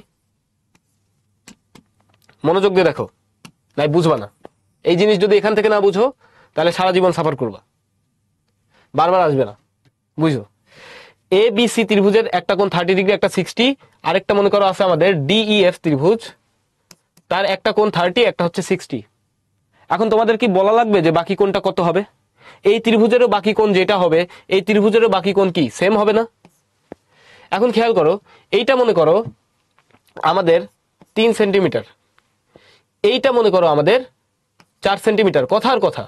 মনোযোগ দিয়ে দেখো, নাই বুঝবা না এই জিনিস। যদি এখান থেকে না বুঝো তাহলে সারা জীবন সাফার করবা, বারবার আসবে না, বুঝো। এ বি সি ত্রিভুজের একটা কোণ 30 ডিগ্রি, একটা 60, আরেকটা মনে করো আছে আমাদের ডিইএফ ত্রিভুজ, তার একটা কোণ 30, একটা হচ্ছে 60। এখন তোমাদের কি বলা লাগবে যে বাকি কোণটা কত হবে? এই ত্রিভুজেরও বাকি কোণ যেটা হবে, এই ত্রিভুজেরও বাকি কোণ কি সেম হবে না? এখন খেয়াল করো, এইটা মনে করো আমাদের 3 সেন্টিমিটার, এইটা মনে করো আমাদের 4 সেন্টিমিটার, কথার কথা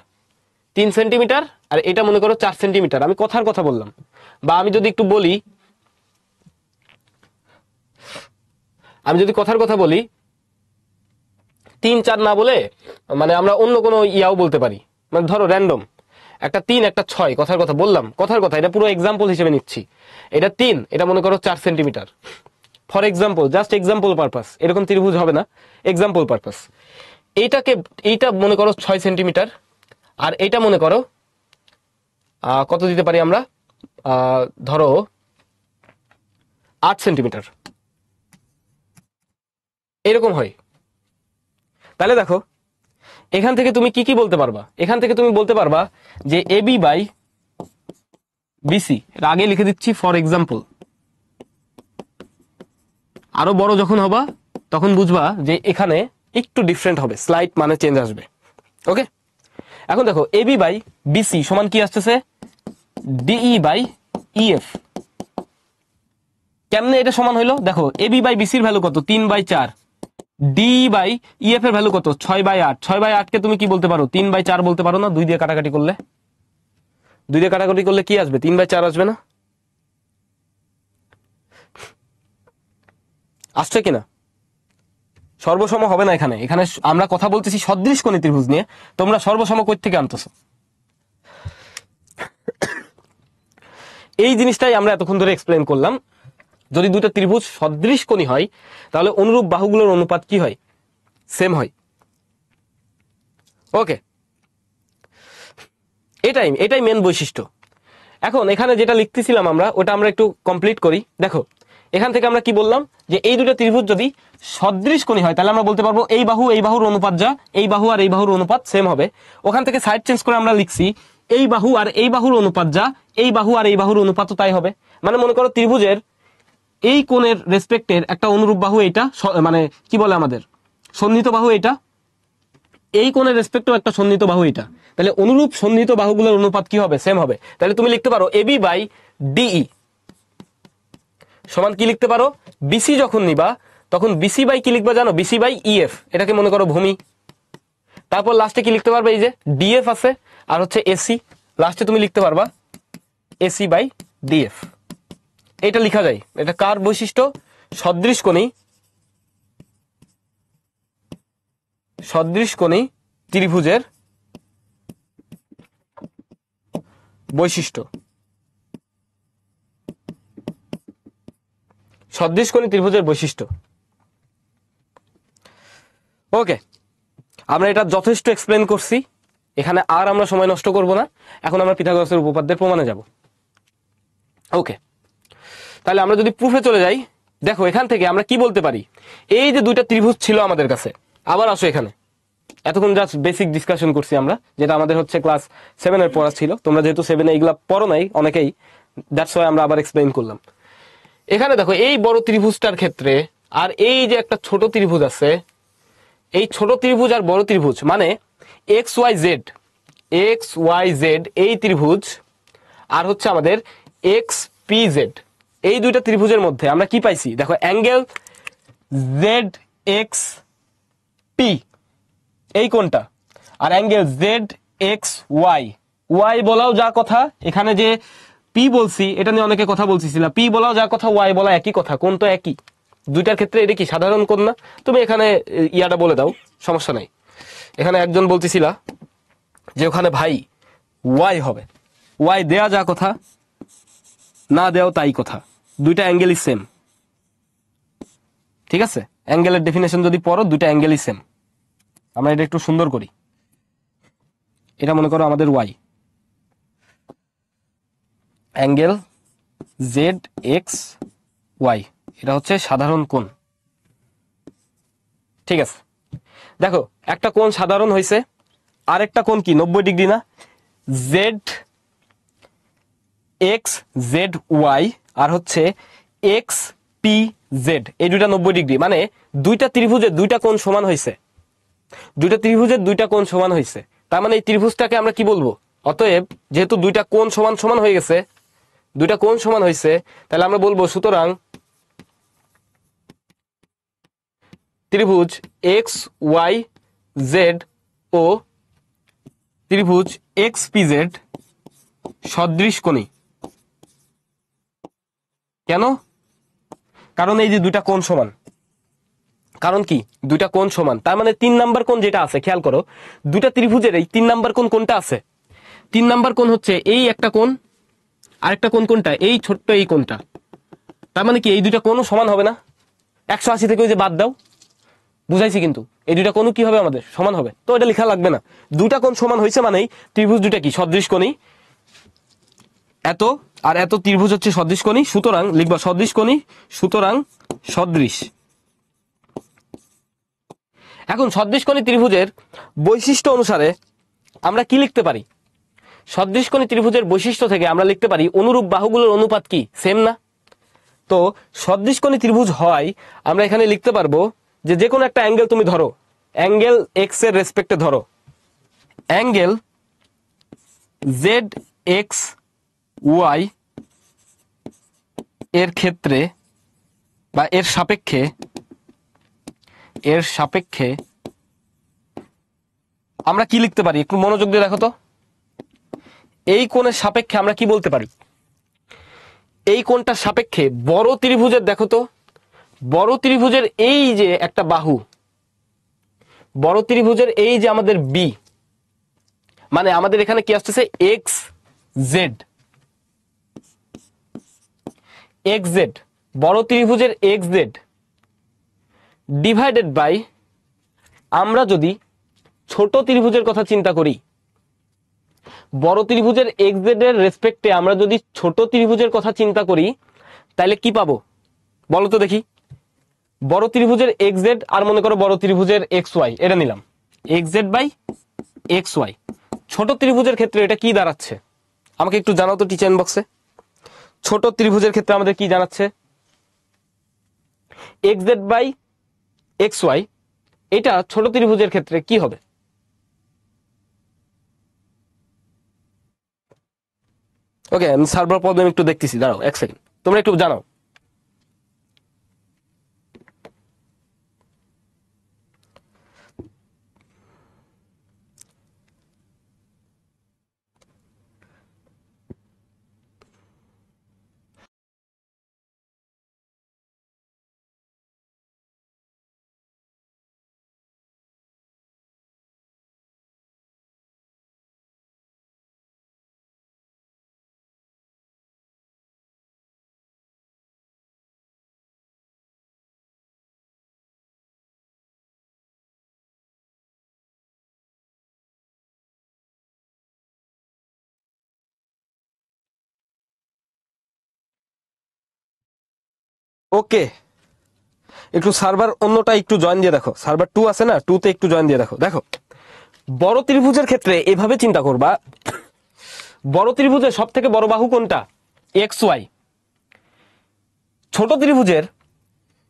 3 সেন্টিমিটার, আর এটা মনে করো 4 সেন্টিমিটার, আমি কথার কথা বললাম। বা আমি যদি একটু বলি, আমি যদি কথার কথা বলি 3 4 না বলে মানে আমরা অন্য কোনো ইয়াও বলতে পারি, মানে ধরো র্যান্ডম একটা 3 একটা 6, কথার কথা বললাম, কথার কথা, এটা পুরো এক্সাম্পল হিসেবে নিচ্ছি। এটা 3, এটা মনে করো 4 centimetre, for example, just example purpose, এরকম ত্রিভুজ হবে না, এক্সাম্পল পারপাস। এইটা মনে করো 6 সেন্টিমিটার, আর এটা মনে করো কত দিতে পারি আমরা, ধরো 8 সেন্টিমিটার, এরকম হয়। তাহলে দেখো এখান থেকে তুমি কি কি বলতে পারবা? এখান থেকে তুমি বলতে পারবা যে এবি বাই বিসি, এটা আগে লিখে দিচ্ছি ফর এক্সাম্পল, আরো বড় যখন হবা তখন বুঝবা যে এখানে একটু ডিফারেন্ট হবে, স্লাইট মানে চেঞ্জ আসবে। ওকে, এখন দেখো এবি বাই বিসি সমান কি আসতেছে, ডিই বাই ইএফ। কেমনে এটা সমান হইলো? দেখো এবি বাই বিসির ভ্যালু কত, 3/4, ডি বাই ইএফ এর ভ্যালু কত, 6/8। 6/8 কে তুমি কি বলতে পারো, 3/4 বলতে পারো না? 2 দিয়ে কাটাকাটি করলে, 2 দিয়ে কাটাকাটি করলে কি আসবে, 3/4 আসবে না? আসছে কিনা? সর্বসম হবে না এখানে, এখানে আমরা কথা বলতেছি সদৃশ কোণী ত্রিভুজ নিয়ে, তোমরা সর্বসম কই থেকে আনতেছো? এই জিনিসটাই আমরা এতক্ষণ ধরে এক্সপ্লেন করলাম। যদি দুটো ত্রিভুজ সদৃশ কোণী হয় তাহলে অনুরূপ বাহুগুলোর অনুপাত কি হয়, সেম হয়। ওকে, এটাই মেন বৈশিষ্ট্য। এখন এখানে যেটা লিখতেছিলাম আমরা, ওটা আমরা একটু কমপ্লিট করি। দেখো এখান থেকে আমরা কি বললাম, যে এই দুটো ত্রিভুজ যদি সদৃশ কোণী হয় তাহলে আমরা বলতে পারবো এই বাহুর অনুপাত যা, এই বাহু আর এই বাহুর অনুপাত সেম হবে। ওখান থেকে সাইড চেঞ্জ করে আমরা লিখছি এই বাহু আর এই বাহুর অনুপাত যা, এই বাহু আর এই বাহুর অনুপাতও তাই হবে। মানে মনে করো ত্রিভুজের এই কোণের রেসপেক্টের একটা অনুরূপ বাহু এইটা, মানে কি বলে আমাদের সন্নিহিত বাহু এটা, এই কোণের রেসপেক্টেও একটা সন্নিহিত বাহু এটা, তাহলে অনুরূপ সন্নিহিত বাহুগুলোর অনুপাত কি হবে, সেম হবে। তাহলে তুমি লিখতে পারো এবি বাই ডিই সমান কি লিখতে পারো, বিসি যখন নিবা তখন বিসি বাই কি লিখবা জানো, বিসি বাই ইএফ, এটাকে মনে করো ভূমি। তারপর লাস্টে কি লিখতে পারবে, এই যে ডিএফ আছে আর হচ্ছে এসি, লাস্টে তুমি লিখতে পারবা এসি বাই ডিএফ। এটা লেখা যায়। এটা কার বৈশিষ্ট্য, সদৃশ কোণী ত্রিভুজের বৈশিষ্ট্য, সদৃশ কোণী ত্রিভুজের বৈশিষ্ট্য। ওকে, আমরা এটা যথেষ্ট এক্সপ্লেন করছি, এখানে আর আমরা সময় নষ্ট করব না। এখন আমরা পিথাগোরাসের উপপাদ্যের প্রমাণে যাব। ওকে, তাহলে আমরা যদি প্রুফে চলে যাই, দেখো এখান থেকে আমরা কি বলতে পারি, এই যে দুইটা ত্রিভুজ ছিল আমাদের কাছে, আবার আসো এখানে, এতক্ষণ জাস্ট বেসিক ডিসকাশন করছি আমরা, যেটা আমাদের হচ্ছে ক্লাস 7 এর পড়া ছিল। তোমরা যেহেতু 7 এ এইগুলা পড়ো নাই অনেকেই, দ্যাটস ওয়াই আমরা আবার এক্সপ্লেইন করলাম। এখানে দেখো এই বড় ত্রিভুজটার ক্ষেত্রে আর এই যে একটা ছোট ত্রিভুজ আছে, এই ছোট ত্রিভুজ আর বড় ত্রিভুজ মানে এক্স ওয়াই জেড এই ত্রিভুজ, আর হচ্ছে আমাদের এক্স পি জেড, এই দুইটা ত্রিভুজের মধ্যে আমরা কি পাইছি, দেখো অ্যাঙ্গেল জেড এক্স পি এই কোণটা, আর অ্যাঙ্গেল জেড এক্স ওয়াই বলাও যা কথা, এখানে যে পি বলছি এটা নিয়ে অনেকে কথা বলছিলাম, পি বলাও যা কথা, ওয়াই বলা একই কথা, কোণ তো একই। দুইটার ক্ষেত্রে এটা কি সাধারণ কোণ না? তুমি এখানে ইয়াটা বলে দাও, সমস্যা নাই। এখানে একজন বলতেছিলা যে ওখানে ভাই ওয়াই হবে, ওয়াই দেয়া যা কথা, না দেওয়া তাই কথা, দুইটা অ্যাঙ্গেলই সেম। ঠিক আছে, অ্যাঙ্গেলের ডেফিনেশন যদি পড়ো, দুইটা অ্যাঙ্গেলই সেম। আমরা এটা একটু সুন্দর করি, এটা মনে করো আমাদের Y, angle Z X Y, এটা হচ্ছে সাধারণ কোণ। ঠিক আছে, দেখো একটা কোণ সাধারণ হয়েছে, আর একটা কোণ কি 90 ডিগ্রি না, জেড এক্স জেড ওয়াই আর হচ্ছে এক্স পি জেড, এই দুইটা 90 ডিগ্রি, মানে দুইটা ত্রিভুজের দুইটা কোণ সমান হয়েছে, দুইটা ত্রিভুজের দুইটা কোণ সমান হয়েছে। তার মানে এই ত্রিভুজটাকে আমরা কি বলবো? অতএব যেহেতু দুইটা কোণ সমান সমান হয়ে গেছে, দুইটা কোণ সমান হয়েছে, তাহলে আমরা বলবো সুতরাং ত্রিভুজ এক্স ওয়াই জেড ও ত্রিভুজ এক্স পি জেড সদৃশকোণী। কেন? কারণ এই যে দুইটা কোণ সমান, কারণ কি দুইটা কোণ সমান, তার মানে 3 নাম্বার কোণ যেটা আছে, খেয়াল করো দুইটা ত্রিভুজের এই 3 নাম্বার কোণ কোনটা আছে? 3 নাম্বার কোণ হচ্ছে এই একটা কোণ, আরেকটা কোণ কোনটা? এই ছোট্ট এই কোণটা। তার মানে কি এই দুইটা কোণও সমান হবে না? 180 থেকে ওই যে বাদ দাও, বুঝাইছি কিন্তু এই দুইটা কোণও কি হবে আমাদের? সমান হবে। তো এটা লেখা লাগবে না, দুইটা কোণ সমান হয়েছে মানেই ত্রিভুজ দুইটা কি সদৃশকোণী, এত আর এত ত্রিভুজ হচ্ছে সদৃশকোণী, সুতরাং লিখবা সদৃশকোণী, সুতরাং সদৃশ। এখন সদৃশকোণী ত্রিভুজের বৈশিষ্ট্য অনুসারে আমরা কি লিখতে পারি? সদৃশকোণী ত্রিভুজের বৈশিষ্ট্য থেকে আমরা লিখতে পারি অনুরূপ বাহুগুলোর অনুপাত কি সেম না? তো সদৃশকোণী ত্রিভুজ হয় আমরা এখানে লিখতে পারবো যে যে কোনো একটা অ্যাঙ্গেল তুমি ধরো, অ্যাঙ্গেল এক্স এর রেসপেক্টে ধরো, অ্যাঙ্গেল জেড এক্স ওয়াই এর ক্ষেত্রে বা এর সাপেক্ষে আমরা কি লিখতে পারি? একটু মনোযোগ দিয়ে দেখো তো। এই কোণের সাপেক্ষে আমরা কি বলতে পারি? এই কোণটার সাপেক্ষে বড় ত্রিভুজের, দেখো তো বড় ত্রিভুজের এই যে একটা বাহু, বড় ত্রিভুজের এই যে আমাদের বি, মানে আমাদের এখানে কি আসতেছে? এক্স জেড, এক্স জেড, বড় ত্রিভুজের এক্স জেড ডিভাইডেড বাই, আমরা যদি ছোট ত্রিভুজের কথা চিন্তা করি, বড় ত্রিভুজের এক্স জেড এর রেসপেক্টে আমরা যদি ছোট ত্রিভুজের কথা চিন্তা করি, তাহলে কি পাবো বলো তো দেখি? বড় ত্রিভুজের এক্স জেড আর মনে করো বড় ত্রিভুজের এক্স ওয়াই, এটা নিলাম X Z by X Y. ছোট ত্রিভুজের ক্ষেত্রে এটা কি দাঁড়াচ্ছে আমাকে একটু জানাও তো টিচার ইনবক্সে। ছোট ত্রিভুজের ক্ষেত্রে আমাদের কি জানাচ্ছে? X Z by X Y, এটা ছোট ত্রিভুজের ক্ষেত্রে কি হবে? ওকে, আমি সার্ভার প্রবলেম একটু দেখতেছি, দাঁড়াও 1 সেকেন্ড, তোমরা একটু জানাও। ওকে, একটু সার্ভার অন্যটা একটু জয়েন দিয়ে দেখো, সার্ভার 2 আছে না, 2 তে একটু জয়েন দিয়ে দেখো। দেখো বড় ত্রিভুজের ক্ষেত্রে এভাবে চিন্তা করবা, বড় ত্রিভুজের সব থেকে বড় বাহু কোনটা? X Y. ছোট ত্রিভুজের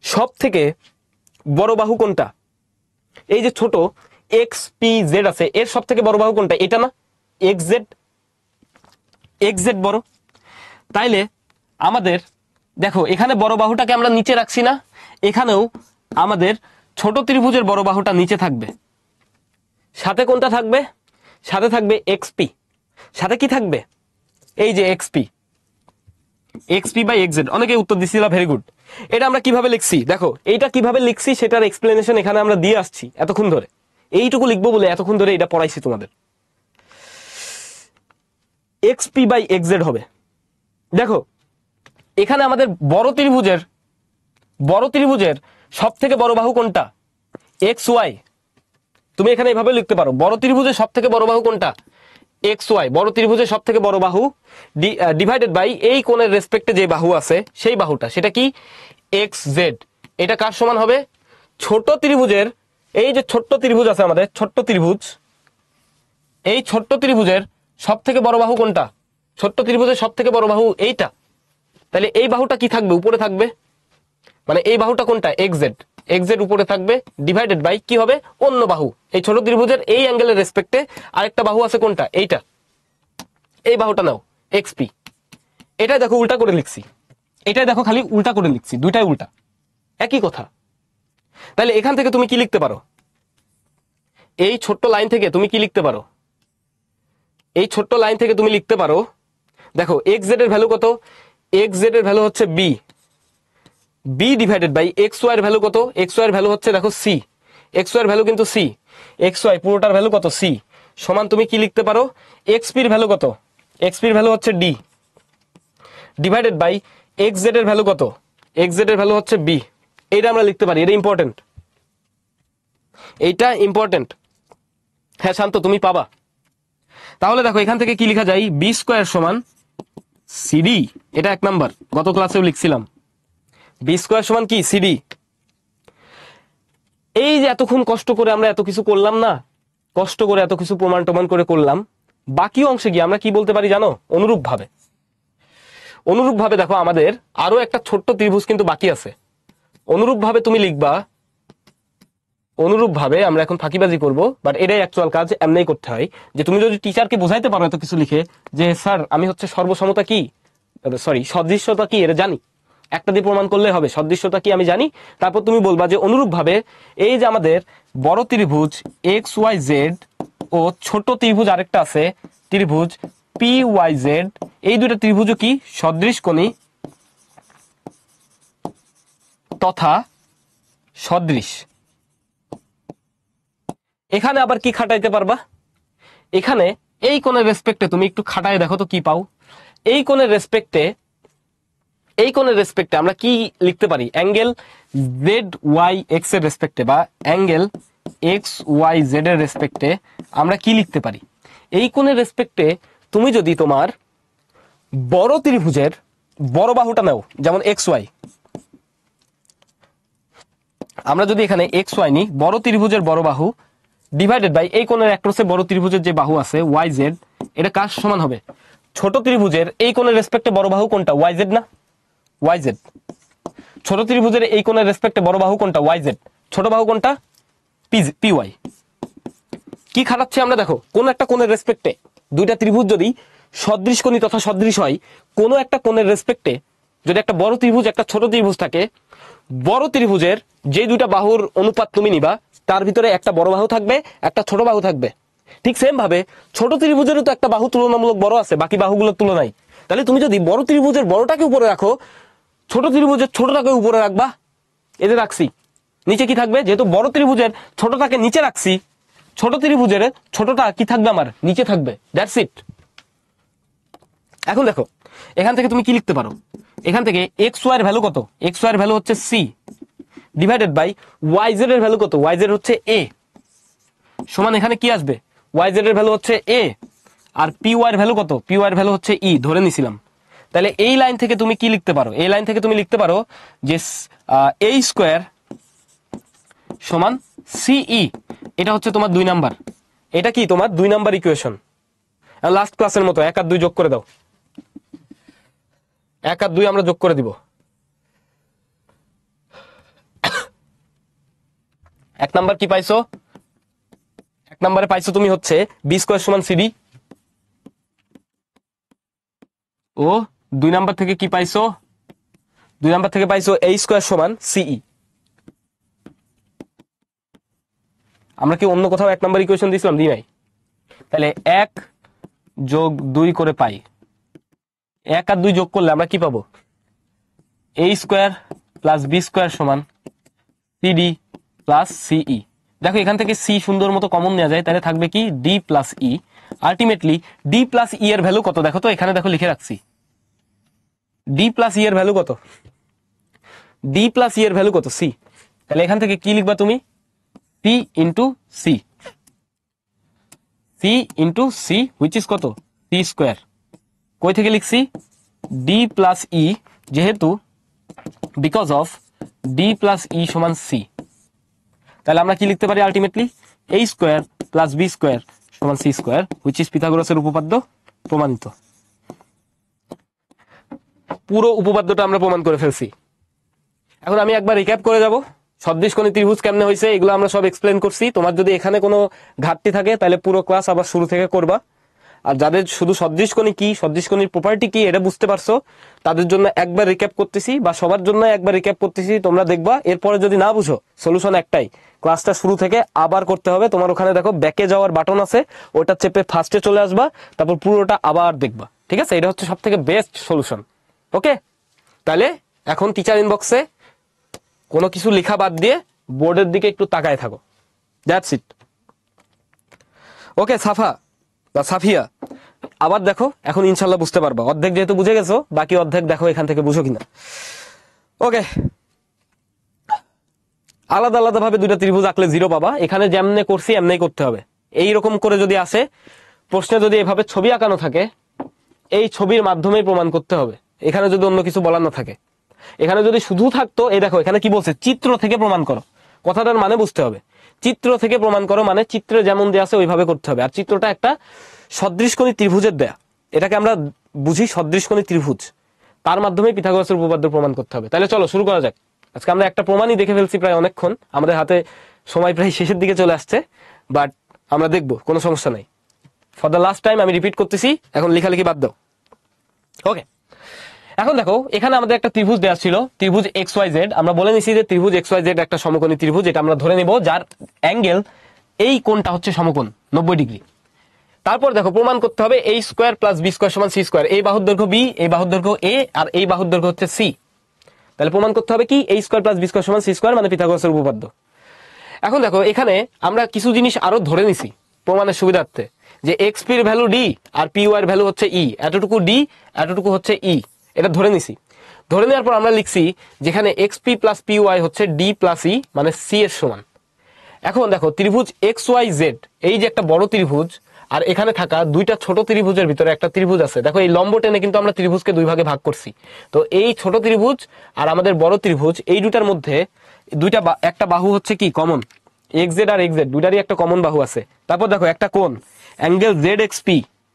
সব থেকে বড় বাহু কোনটা? এই যে ছোট এক্স পি জেড আছে, এর সব থেকে বড় বাহু কোনটা? এটা না, এক্স জেড। এক্স জেড বড়, তাইলে আমাদের দেখো এখানে বড় বাহুটাকে আমরা নিচে রাখছি না, এখানেও আমাদের ছোট ত্রিভুজের বড় বাহুটা নিচে থাকবে, সাথে কোনটা থাকবে? সাথে থাকবে এক্সপি, সাথে কি থাকবে? এই যে XP, XP by X Z. অনেকে উত্তর দিছিল, ভেরি গুড। এটা আমরা কিভাবে লিখছি দেখো, এইটা কিভাবে লিখছি সেটার এক্সপ্লেনেশন এখানে আমরা দিয়ে আসছি এতক্ষণ ধরে, এইটুকু লিখবো বলে এতক্ষণ ধরে এটা পড়াইছি তোমাদের। এক্সপি বাই এক্স জেড হবে। দেখো এখানে আমাদের বড় ত্রিভুজের সব থেকে বড় বাহু কোনটা? X Y. তুমি এখানে এভাবে লিখতে পারো, বড় ত্রিভুজের সব থেকে বড় বাহু কোনটা? X Y. বড় ত্রিভুজের সব থেকে বড় বাহু ডিভাইডেড বাই এই কোণের রেসপেক্টে যে বাহু আছে সেই বাহুটা, সেটা কি? X Z. এটা কার সমান হবে? ছোট ত্রিভুজের, এই যে ছোট্ট ত্রিভুজ আছে আমাদের, ছোট্ট ত্রিভুজ, এই ছোট্ট ত্রিভুজের সব থেকে বড় বাহু কোনটা? ছোট্ট ত্রিভুজের সব থেকে বড় বাহু এইটা, তাহলে এই বাহুটা কি থাকবে, উপরে থাকবে, মানে এই বাহুটা কোনটা, এক্স জেড উপরে থাকবে, ডিভাইডেড বাই কি হবে, অন্য বাহু। এই ছোট ত্রিভুজের এই অ্যাঙ্গেলের রেসপেক্টে আরেকটা বাহু আছে কোনটা, এইটা, এই বাহুটা নাও এক্সপি। এটা দেখো উল্টা করে লিখছি, এটাই দেখো খালি উল্টা করে লিখছি, দুইটাই উল্টা, একই কথা। তাহলে এখান থেকে তুমি কি লিখতে পারো, এই ছোট্ট লাইন থেকে তুমি কি লিখতে পারো, এই ছোট্ট লাইন থেকে তুমি লিখতে পারো, দেখো এক্স জেড এর ভ্যালু কত, এক্স জেড এর ভ্যালু হচ্ছে B, B divided by X Y এর ভ্যালু কত, এক্স ওয়াই এর ভ্যালু হচ্ছে দেখো সি, এক্স ওয়াই এর ভ্যালু কিন্তু সি, এক্স ওয়াই পুরোটার ভ্যালু কত সি, সমান তুমি কি লিখতে পারো, এক্স পির ভ্যালু কত, এক্স পির ভ্যালু হচ্ছে D, divided by X Z এর ভ্যালু কত, এক্স জেড এর ভ্যালু হচ্ছে বি। এইটা আমরা লিখতে পারি, এটা ইম্পর্টেন্ট, এইটা ইম্পর্টেন্ট। হ্যাঁ শান্ত, তুমি পাবা। তাহলে দেখো এখান থেকে কি লেখা যায়, বি স্কোয়ার সমান সিডি, এটা এক নাম্বার, গত ক্লাসেও লিখছিলাম, বি স্কোয়ার সমান কি সিডি। এই যে এতক্ষণ কষ্ট করে আমরা এত কিছু করলাম না, কষ্ট করে এত কিছু প্রমাণ টমান করে করলাম, বাকি অংশে গিয়ে আমরা কি বলতে পারি জানো, অনুরূপ ভাবে। অনুরূপ ভাবে দেখো আমাদের আরো একটা ছোট্ট ত্রিভুজ কিন্তু বাকি আছে, অনুরূপ ভাবে তুমি লিখবা, অনুরূপ ভাবে আমরা এখন ফাঁকিবাজি করব, বাট এটাই অ্যাকচুয়াল কাজ, এমনিই করতে হয়। যে তুমি যদি টিচারকে বোঝাইতে পারো এত কিছু লিখে, যে স্যার আমি হচ্ছে সর্বসমতা কি, সরি সদৃশ্যতা কি এটা জানি, একটা দিয়ে প্রমাণ করলে হবে, সদৃশ্যতা কি আমি জানি, তারপর তুমি বলবা যে অনুরূপ ভাবে এই যে আমাদের বড় ত্রিভুজ এক্স ওয়াই জেড ও ছোট ত্রিভুজ আরেকটা আছে ত্রিভুজ পি ওয়াই জেড, এই দুইটা ত্রিভুজও কি সদৃশকোণী তথা সদৃশ। এখানে আবার কি খাটাইতে পারবা, এখানে এই কোণের রেসপেক্টে তুমি একটু খাটায় দেখো তো কি পাও। এই কোণের রেসপেক্টে, এই কোণের রেসপেক্টে আমরা কি লিখতে পারি, অ্যাঙ্গেল জেড ওয়াই এক্স এর রেসপেক্টে বা অ্যাঙ্গেল এক্স ওয়াই জেড এর রেসপেক্টে আমরা কি লিখতে পারি, এই কোণের রেসপেক্টে তুমি যদি তোমার বড় ত্রিভুজের বড় বাহুটা নাও, যেমন এক্স ওয়াই, আমরা যদি এখানে এক্স ওয়াই নিই, বড় ত্রিভুজের বড় বাহু ডিভাইডেড বাই এই কোণের অ্যাক্রসে বড় ত্রিভুজের যে বাহু আছে ওয়াই জেড, এটা কার সমান হবে, ছোট ত্রিভুজের এই কোণের রেসপেক্টে বড় বাহু কোনটা, ওয়াই জেড না, ওয়াই জেড। ছোট ত্রিভুজের এই কোণের রেসপেক্টে বড় বাহু কোনটা, ওয়াই জেড, ছোট বাহু কোনটা, পি ওয়াই। কি খাটাচ্ছি আমরা, দেখো কোন একটা কোণের রেসপেক্টে দুইটা ত্রিভুজ যদি সদৃশকোণী তথা সদৃশ হয়, কোন একটা কোণের রেসপেক্টে যদি একটা বড় ত্রিভুজ একটা ছোট ত্রিভুজ থাকে, বড় ত্রিভুজের যে দুইটা বাহুর অনুপাত তুমি নিবা, তার ভিতরে একটা বড় বাহু থাকবে, একটা ছোট বাহু থাকবে। ঠিক সেম ভাবে ছোট ত্রিভুজেরও তো একটা বাহু তুলনামূলক বড় আছে বাকি বাহুগুলোর তুলনায়। তাহলে তুমি যদি বড় ত্রিভুজের বড়টাকে উপরে রাখো, ছোট ত্রিভুজের ছোটটাকে উপরে রাখবা, এদের রাখছি, নিচে কি থাকবে, যেহেতু বড় ত্রিভুজের ছোটটাকে নিচে রাখছি, ছোট ত্রিভুজের ছোটটা কি থাকবে, আমার নিচে থাকবে, দ্যাটস ইট। এখন দেখো এখান থেকে তুমি কি লিখতে পারো, এখান থেকে এক্স ওয়াই এর ভ্যালু কত, এক্স ওয়াই এর ভ্যালু হচ্ছে C, divided by Y Z এর ভ্যালু কত, ওয়াই জেড হচ্ছে এ, সমান এখানে কি আসবে, ওয়াই জেড এর ভ্যালু হচ্ছে এ, আর পি ওয়াই এর ভ্যালু কত, পি ওয়াই এর ভ্যালু হচ্ছে ই, ধরে নিছিলাম। তাহলে এই লাইন থেকে তুমি কি লিখতে পারো, এই লাইন থেকে তুমি লিখতে পারো যে এ স্কোয়ার সমান সিই, এটা হচ্ছে তোমার 2 নাম্বার, এটা কি তোমার 2 নাম্বার ইকুয়েশন। লাস্ট ক্লাসের মতো 1 আর 2 যোগ করে দাও, 1 আর 2 আমরা যোগ করে দিব। 1 নাম্বার কি পাইছো, 1 নাম্বারে পাইছো তুমি হচ্ছে বি স্কোয়ার সমান সিডি, ও 2 নাম্বার থেকে কি পাইছো, 2 নাম্বার থেকে পাইছো এ স্কোয়ার সমান সিই। আমরা কি অন্য কোথাও 1 নাম্বার ইকুয়েশন দিয়েছিলাম, দিই নাই। তাহলে 1 যোগ 2 করে পাই, 1 আর 2 যোগ করলে আমরা কি পাবো, এ স্কোয়ার প্লাস বি স্কোয়ার সমান সিডি প্লাস সিই। দেখো এখান থেকে সি সুন্দর মতো কমন নেওয়া যায়, তাহলে থাকবে কি ডি প্লাস ই। আলটিমেটলি ডি প্লাস ই এর ভ্যালু কত, দেখো তো এখানে দেখো লিখে রাখছি, ডি প্লাস ই এর ভ্যালু কত, ডি প্লাস ই এর ভ্যালু কত, সি। তাহলে এখান থেকে কি লিখবা তুমি, C into C, C into C which is কত, সি স্কোয়ার। কই থেকে লিখছি, ডি প্লাস ই, যেহেতু because of D plus E সমান সি, তাহলে আমরা কি লিখতে পারি ultimately, A square plus B square সমান সি স্কোয়ার হুইচ ইজ পিথাগোরাসের উপপাদ্য প্রমাণিত। পুরো উপপাদ্যটা আমরা প্রমাণ করে ফেলছি। এখন আমি একবার রিক্যাপ করে যাব, সদৃশকোণী ত্রিভুজ কেমনে হয়েছে এগুলো আমরা সব এক্সপ্লেন করছি। তোমার যদি এখানে কোনো ঘাটতি থাকে তাহলে পুরো ক্লাস আবার শুরু থেকে করবা। আর যাদের শুধু সদৃশকোণী কি, সদৃশকোণীর প্রপার্টি কি এটা বুঝতে পারছো, তাদের জন্য একবার রিক্যাপ করতেছি, বা সবার জন্য একবার রিক্যাপ করতেছি, তোমরা দেখবা। এরপরে যদি না বুঝো, সলিউশন একটাই, ক্লাসটা শুরু থেকে আবার করতে হবে। তোমার ওখানে দেখো ব্যাকে যাওয়ার বাটন আছে, ওটা চেপে ফার্স্টে চলে আসবা, তারপর পুরোটা আবার দেখবা। ঠিক আছে, এটা হচ্ছে সব থেকে বেস্ট সলিউশন। ওকে, তাহলে এখন টিচার ইনবক্সে কোনো কিছু লেখা বাদ দিয়ে বোর্ডের দিকে একটু তাকায় থাকো। That's it. ওকে সাফা বা সাফিয়া, আবার দেখো, এখন ইনশাল্লাহ বুঝতে পারবা। অর্ধেক যেহেতু বুঝে গেছো, বাকি অর্ধেক দেখো এখান থেকে বুঝো কিনা। ওকে, আলাদা আলাদা ভাবে দুইটা ত্রিভুজ আঁকলে 0 পাবা। এখানে যেমনে করছি এমনি করতে হবে। এইরকম করে যদি আসে প্রশ্নে, যদি এভাবে ছবি আঁকানো থাকে, এই ছবির মাধ্যমেই প্রমাণ করতে হবে। এখানে যদি অন্য কিছু বলার না থাকে, এখানে যদি শুধু থাকতো, এই দেখো এখানে কি বলছে, চিত্র থেকে প্রমাণ করো। কথাটার মানে বুঝতে হবে, চিত্র থেকে প্রমাণ করো মানে চিত্রে যেমন দেয়া আছে ওইভাবে করতে হবে। আর চিত্রটা একটা সদৃশকোণী ত্রিভুজের দেয়া, এটাকে আমরা বুঝি সদৃশকোণী ত্রিভুজ, তার মাধ্যমে পিথাগোরাসের উপপাদ্য প্রমাণ করতে হবে। তাহলে চলো শুরু করা যাক। আজকে আমরা একটা প্রমাণই দেখে ফেলছি প্রায় অনেকক্ষণ, আমাদের হাতে সময় প্রায় শেষের দিকে চলে আসছে, বাট আমরা দেখবো, কোনো সমস্যা নাই। ফর দ্য লাস্ট টাইম আমি রিপিট করতেছি, এখন লেখালেখি বাদ দাও। ওকে, এখন দেখো এখানে আমাদের একটা ত্রিভুজ দেওয়া ছিল, ত্রিভুজ XYZ। আমরা বলে নিছি যে ত্রিভুজ XYZ একটা সমকোণী ত্রিভুজ, এটা আমরা ধরে নেব, যার অ্যাঙ্গেল, এই কোণটা হচ্ছে সমকোণ 90 ডিগ্রি। তারপর দেখো প্রমাণ করতে হবে a square plus b square সমান c স্কয়ার। এই বাহুর দৈর্ঘ্য b, এই বাহুর দৈর্ঘ্য a, আর এই বাহুর দৈর্ঘ্য হচ্ছে c। তাহলে প্রমাণ করতে হবে কি, a square plus b square সমান c স্কয়ার, মানে পিথাগোরাসের উপপাদ্য। এখন দেখো এখানে আমরা কিছু জিনিস আরো ধরে নিছি প্রমাণের সুবিধার্থে, যে xp এর ভ্যালু d আর py এর ভ্যালু হচ্ছে e, এতটুকু d এতটুকু হচ্ছে e, এটা ধরে নিছি। ধরে নেওয়ার পর আমরা লিখছি যেখানে xp প্লাস py হচ্ছে d প্লাস e, মানে c এর সমান। এখন দেখো ত্রিভুজ XYZ, এই যে একটা বড় ত্রিভুজ, আর এখানে থাকা দুইটা ছোট ত্রিভুজের ভিতরে একটা ত্রিভুজ আছে। দেখো এই লম্ব টেনে কিন্তু আমরা ত্রিভুজকে দুই ভাগে ভাগ করছি। তো এই ছোট ত্রিভুজ আর আমাদের বড় ত্রিভুজ, এই দুটার মধ্যে একটা বাহু হচ্ছে কি কমন, XZ আর XZ দুইটারই একটা কমন বাহু আছে। তারপর দেখো একটা কোণ, অ্যাঙ্গেল ZXP,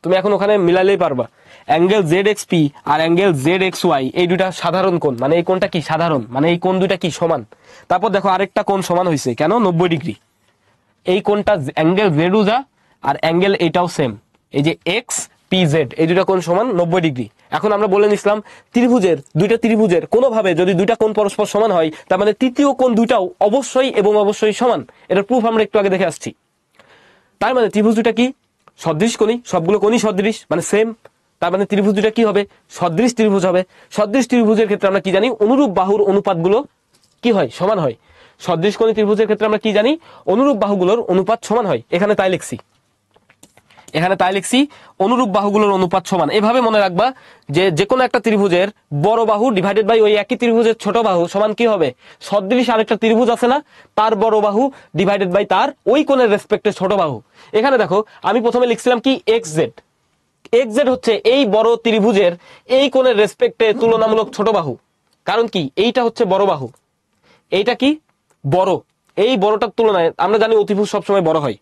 তুমি এখন ওখানে মিলালেই পারবা। অ্যাঙ্গেল ZXP আর অ্যাঙ্গেল ZXY, এই দুইটা সাধারণ কোণ, মানে এই কোণটা কি সাধারণ, মানে এই কোণ দুইটা কি সমান। তারপর দেখো আরেকটা কোণ সমান হয়েছে, কেন, 90 ডিগ্রি। এই কোণটা অ্যাঙ্গেল জেডুজা, আর অ্যাঙ্গেল এটাও সেম, এই যে XPZ, এই দুইটা কোণ সমান 90 ডিগ্রি। এখন আমরা বলে নিছিলাম দুইটা ত্রিভুজের কোনোভাবে যদি দুইটা কোণ পরস্পর সমান হয়, তার মানে তৃতীয় কোণ দুইটাও অবশ্যই এবং অবশ্যই সমান। এটার প্রুফ আমরা একটু আগে দেখে আসছি। তার মানে ত্রিভুজ দুইটা কি সদৃশ কোণী, সবগুলো কোণই সদৃশ, মানে সেম। তার মানে ত্রিভুজ দুইটা কি হবে, সদৃশ ত্রিভুজ হবে। সদৃশ ত্রিভুজের ক্ষেত্রে আমরা কি জানি, অনুরূপ বাহুর অনুপাতগুলো কি হয়, সমান হয়। সদৃশকোণী ত্রিভুজের ক্ষেত্রে আমরা কি জানি, অনুরূপ বাহুগুলোর অনুপাত সমান হয়। এখানে তাই লিখছি, অনুরূপ বাহুগুলোর অনুপাত সমান। এভাবে মনে রাখবা যে কোনো একটা ত্রিভুজের বড় বাহু ডিভাইডেড বাই ওই একই ত্রিভুজের ছোট বাহু সমান কি হবে, সদৃশ আরেকটা ত্রিভুজ আছে না, তার বড় বাহু ডিভাইডেড বাই তার ওই কোণের রেসপেক্টে ছোট বাহু। এখানে দেখো আমি প্রথমে লিখছিলাম কি XZ হচ্ছে এই বড় ত্রিভুজের এই কোণের রেসপেক্টে তুলনামূলক ছোট বাহু। কারণ কি, এইটা হচ্ছে বড় বাহু, এইটা কি বড়, এই বড়টার তুলনায় আমরা জানি অতিভুজ সবসময় বড় হয়,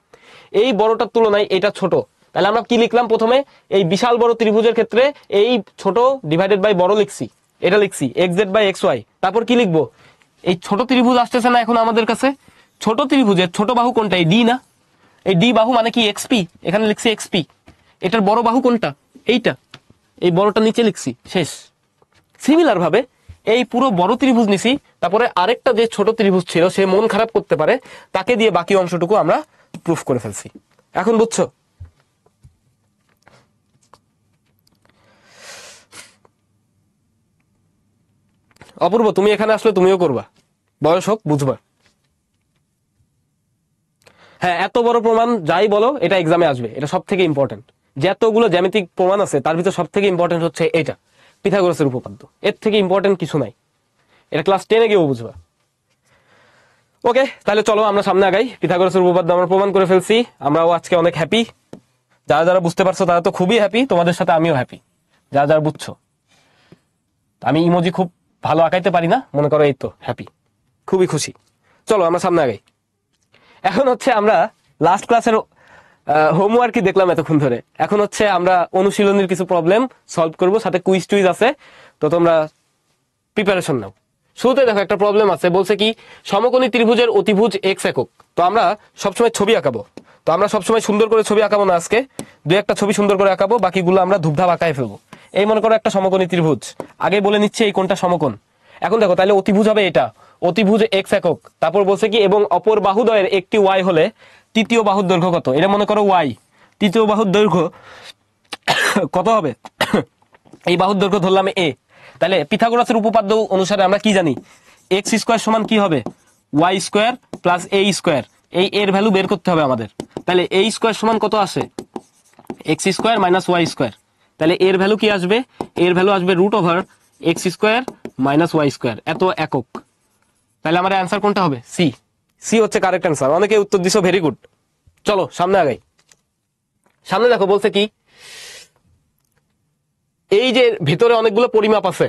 এই বড়টার তুলনায় এটা ছোট। তাহলে আমরা কি লিখলাম, প্রথমে এই বিশাল বড় ত্রিভুজের ক্ষেত্রে এই ছোট ডিভাইডেড বাই বড় লিখছি, এটা লিখছি XZ বাই XY। তারপর কি লিখবো, এই ছোট ত্রিভুজ আসতেছে না এখন আমাদের কাছে, ছোট ত্রিভুজের ছোট বাহু কোনটা, এই ডি না, এই ডি বাহু মানে কি XP, এখানে লিখছি XP। এটার বড় বাহু কোনটা, এইটা, এই বড়টা নিচে লিখছি, শেষ। সিমিলার ভাবে এই পুরো বড় ত্রিভুজ নিছি, তারপরে আরেকটা যে ছোট ত্রিভুজ ছিল সে মন খারাপ করতে পারে, তাকে দিয়ে বাকি অংশটুকু আমরা প্রুফ করে ফেলছি। এখন বুঝছো? অপূর্ব, তুমি এখানে আসলে তুমিও করবা, বয়স হোক বুঝবা। হ্যাঁ, এত বড় প্রমাণ যাই বলো এটা এক্সামে আসবে, এটা সব থেকে ইম্পর্টেন্ট। যতগুলো জ্যামিতিক প্রমাণ আছে তার ভিতর সব থেকে ইম্পর্টেন্ট হচ্ছে এটা, পিথাগোরাসের উপপাদ্য। এর থেকে ইম্পর্টেন্ট কিছু নাই, এটা ক্লাস 10-এ গিয়েও বুঝবা। ওকে, তাহলে চলো আমরা সামনে আগাই। পিথাগোরাসের উপপাদ্য আমরা প্রমাণ করে ফেলছি, আমরাও আজকে অনেক হ্যাপি। যারা যারা বুঝতে পারছো তারা তো খুবই হ্যাপি, তোমাদের সাথে আমিও হ্যাপি যারা যারা বুঝছো। আমি ইমোজি খুব ভালো আঁকাইতে পারি না, মনে করো এই তো হ্যাপি, খুবই খুশি। চলো আমরা সামনে আগাই। এখন হচ্ছে আমরা লাস্ট ক্লাসের হোমওয়ার্কই দেখলাম এতক্ষণ ধরে। এখন হচ্ছে আমরা অনুশীলনের কিছু প্রবলেম সলভ করব, সাথে কুইজ টুইজ আছে। তো তোমরা প্রিপারেশন নাও। শুরুতে দেখো একটা প্রবলেম আছে, বলছে কি সমকোণী ত্রিভুজের অতিভুজ এক্স একক। তো আমরা সবসময় ছবি আঁকাবো, তো আমরা সবসময় সুন্দর করে ছবি আঁকাবো না, আজকে দুই একটা ছবি সুন্দর করে আঁকাবো, বাকিগুলো আমরা ধূপধাপ আঁকায় ফেলবো। এই মনে করো একটা সমকোণী ত্রিভুজ, আগে বলে নিচ্ছে এই কোনটা সমকোণ। এখন দেখো তাহলে অতিভুজ হবে এটা, অতিভুজ এক্স একক। তারপর বলছে কি এবং অপর বাহুদ্বয়ের একটি ওয়াই হলে তৃতীয় বাহুর দৈর্ঘ্য কত, এটা মনে করো ওয়াই, তৃতীয় বাহুর দৈর্ঘ্য কত হবে এই বাহুর দৈর্ঘ্য ধরলাম এ। তাহলে পিথাগোরাসের উপপাদ্য অনুসারে আমরা কি জানি, এক্স স্কোয়ার সমান কি হবে ওয়াই স্কোয়ার প্লাস এ স্কোয়ার, এই এর ভ্যালু বের করতে হবে আমাদের। তাহলে এ স্কোয়ার সমান কত আসে, X square minus Y square. তাহলে এর ভ্যালু কি আসবে, এর ভ্যালু আসবে root over X square minus Y square, এত একক। তাহলে আমার অ্যান্সার কোনটা হবে, সি। সি হচ্ছে কারেক্ট অ্যান্সার। অনেকে উত্তর দিছো, ভেরি গুড। চলো সামনে আগাই। সামনে দেখো বলছে কি এই যে ভিতরে অনেকগুলো পরিমাপ আছে,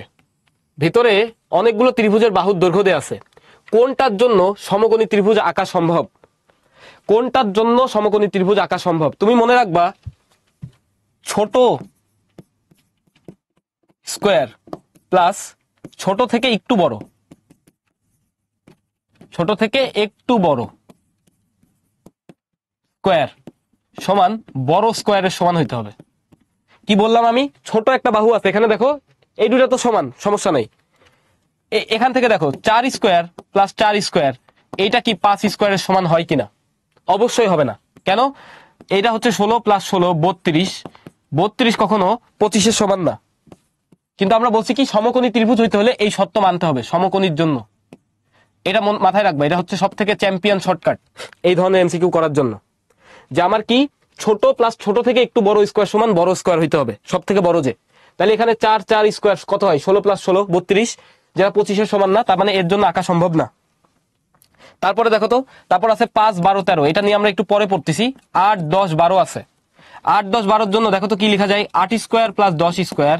ভিতরে অনেকগুলো ত্রিভুজের বাহুর দৈর্ঘ্য দেয়া আছে, কোনটার জন্য সমকোণী ত্রিভুজ আঁকা সম্ভব, কোনটার জন্য সমকোণী ত্রিভুজ আঁকা সম্ভব। তুমি মনে রাখবা ছোট স্কোয়ার প্লাস ছোট থেকে একটু বড়, ছোট থেকে একটু বড় স্কোয়ার সমান বড় স্কোয়ারের সমান হইতে হবে। কি বললাম আমি, ছোট একটা বাহু আছে এখানে, দেখো এই দুটা তো সমান, সমস্যা নেই। এখান থেকে দেখো 4 স্কোয়ার প্লাস 4 স্কোয়ার, এইটা কি 5 স্কোয়ারের সমান হয় কিনা, অবশ্যই হবে না। কেন, এইটা হচ্ছে 16 প্লাস 16 32, 32 কখনো 25-এর সমান না। কিন্তু আমরা বলছি কি সমকোণী ত্রিভুজ হইতে হলে এই শর্ত মানতে হবে সমকোণীর জন্য। এটা মাথায় রাখবা, এটা হচ্ছে সব থেকে চ্যাম্পিয়ন শর্টকাট এই ধরনের এমসিকিউ করার জন্য, যে আমার কি ছোট প্লাস ছোট থেকে একটু বড় স্কোয়ার সমান বড় স্কোয়ার হইতে হবে, সব থেকে বড় যে। তাহলে এখানে 4 4 স্কোয়ার কত হয়, 16 প্লাস 16 32, যেটা 25-এর সমান না, তার মানে এর জন্য আঁকা সম্ভব না। তারপরে দেখো তো, তারপর আছে 5 12 13, এটা নিয়ে আমরা একটু পরে পড়তেছি। 8 10 12 আছে, 8 10 12-র জন্য দেখো তো কি লেখা যায়, 8 স্কোয়ার প্লাস 10 স্কোয়ার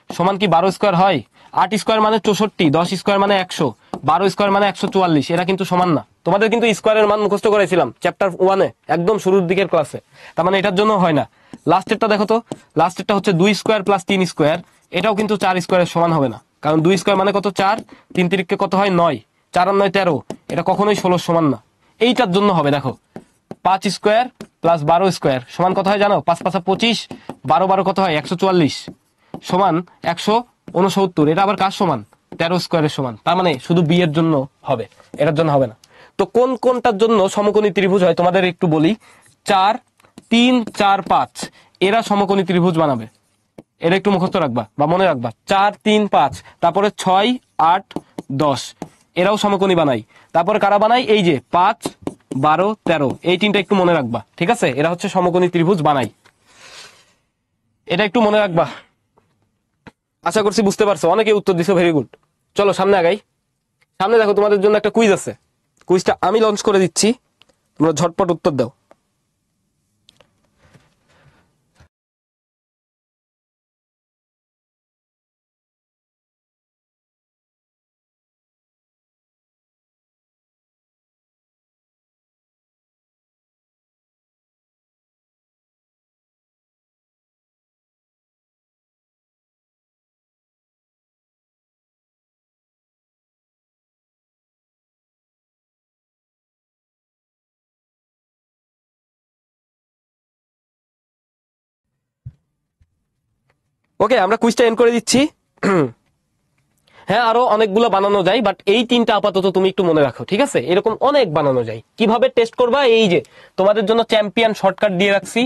সমান কি 12 স্কোয়ার হয়। 8 স্কোয়ার মানে 64, 10 স্কোয়ার মানে 100, 12 স্কোয়ার মানে 144, এরা কিন্তু সমান না। তোমাদের কিন্তু স্কোয়ারের মান মুখস্থ করাইছিলাম চ্যাপ্টার 1-এ, একদম শুরুর দিকের ক্লাসে, তার মানে এটার জন্য হয় না। লাস্টেরটা দেখো তো, লাস্টেরটা হচ্ছে 2 স্কোয়ার প্লাস 3 স্কোয়ার, এটাও কিন্তু 4 স্কোয়ারের সমান হবে না, কারণ 2 স্কোয়ার মানে কত 4, 3 তিরিককে কত হয় 9, 4 আর 9 13, এটা কখনোই 16 সমান না। এইটার জন্য হবে দেখো 5 স্কোয়ার প্লাস 12 স্কোয়ার সমান কত হয় জানো, 5 5 25, 12 12 কত হয় 144 সমান 169, এটা আবার কার সমান, 13 স্কোয়ারের সমান। তার মানে শুধু বি এর জন্য হবে, এটার জন্য হবে না। তো কোন কোনটার জন্য সমকোণী ত্রিভুজ হয় তোমাদের একটু বলি। 4 3 4 5 এরা সমকোণী ত্রিভুজ বানাবে, এটা একটু মুখস্থ রাখবা বা মনে রাখবা। 4 3 5, তারপরে 6 8 10 এরাও সমকোণী বানাই। তারপরে কারা বানাই, এই যে 5 12 13, এই তিনটা একটু মনে রাখবা, ঠিক আছে, এরা হচ্ছে সমকোণী ত্রিভুজ বানাই, এটা একটু মনে রাখবা। আশা করছি বুঝতে পারছো, অনেকে উত্তর দিছো, ভেরি গুড। চলো সামনে আগাই। সামনে দেখো তোমাদের জন্য একটা কুইজ আছে, কুইজটা আমি লঞ্চ করে দিচ্ছি, তোমরা ঝটপট উত্তর দাও। ওকে, আমরা কুইজটা এন্ড করে দিচ্ছি। হ্যাঁ, আরো অনেকগুলো বানানো যায়, বাট এই তিনটা আপাতত তুমি একটু মনে রাখো, ঠিক আছে। এরকম অনেক বানানো যায়। কিভাবে টেস্ট করবা, এই যে তোমাদের জন্য চ্যাম্পিয়ন শর্টকাট দিয়ে রাখছি,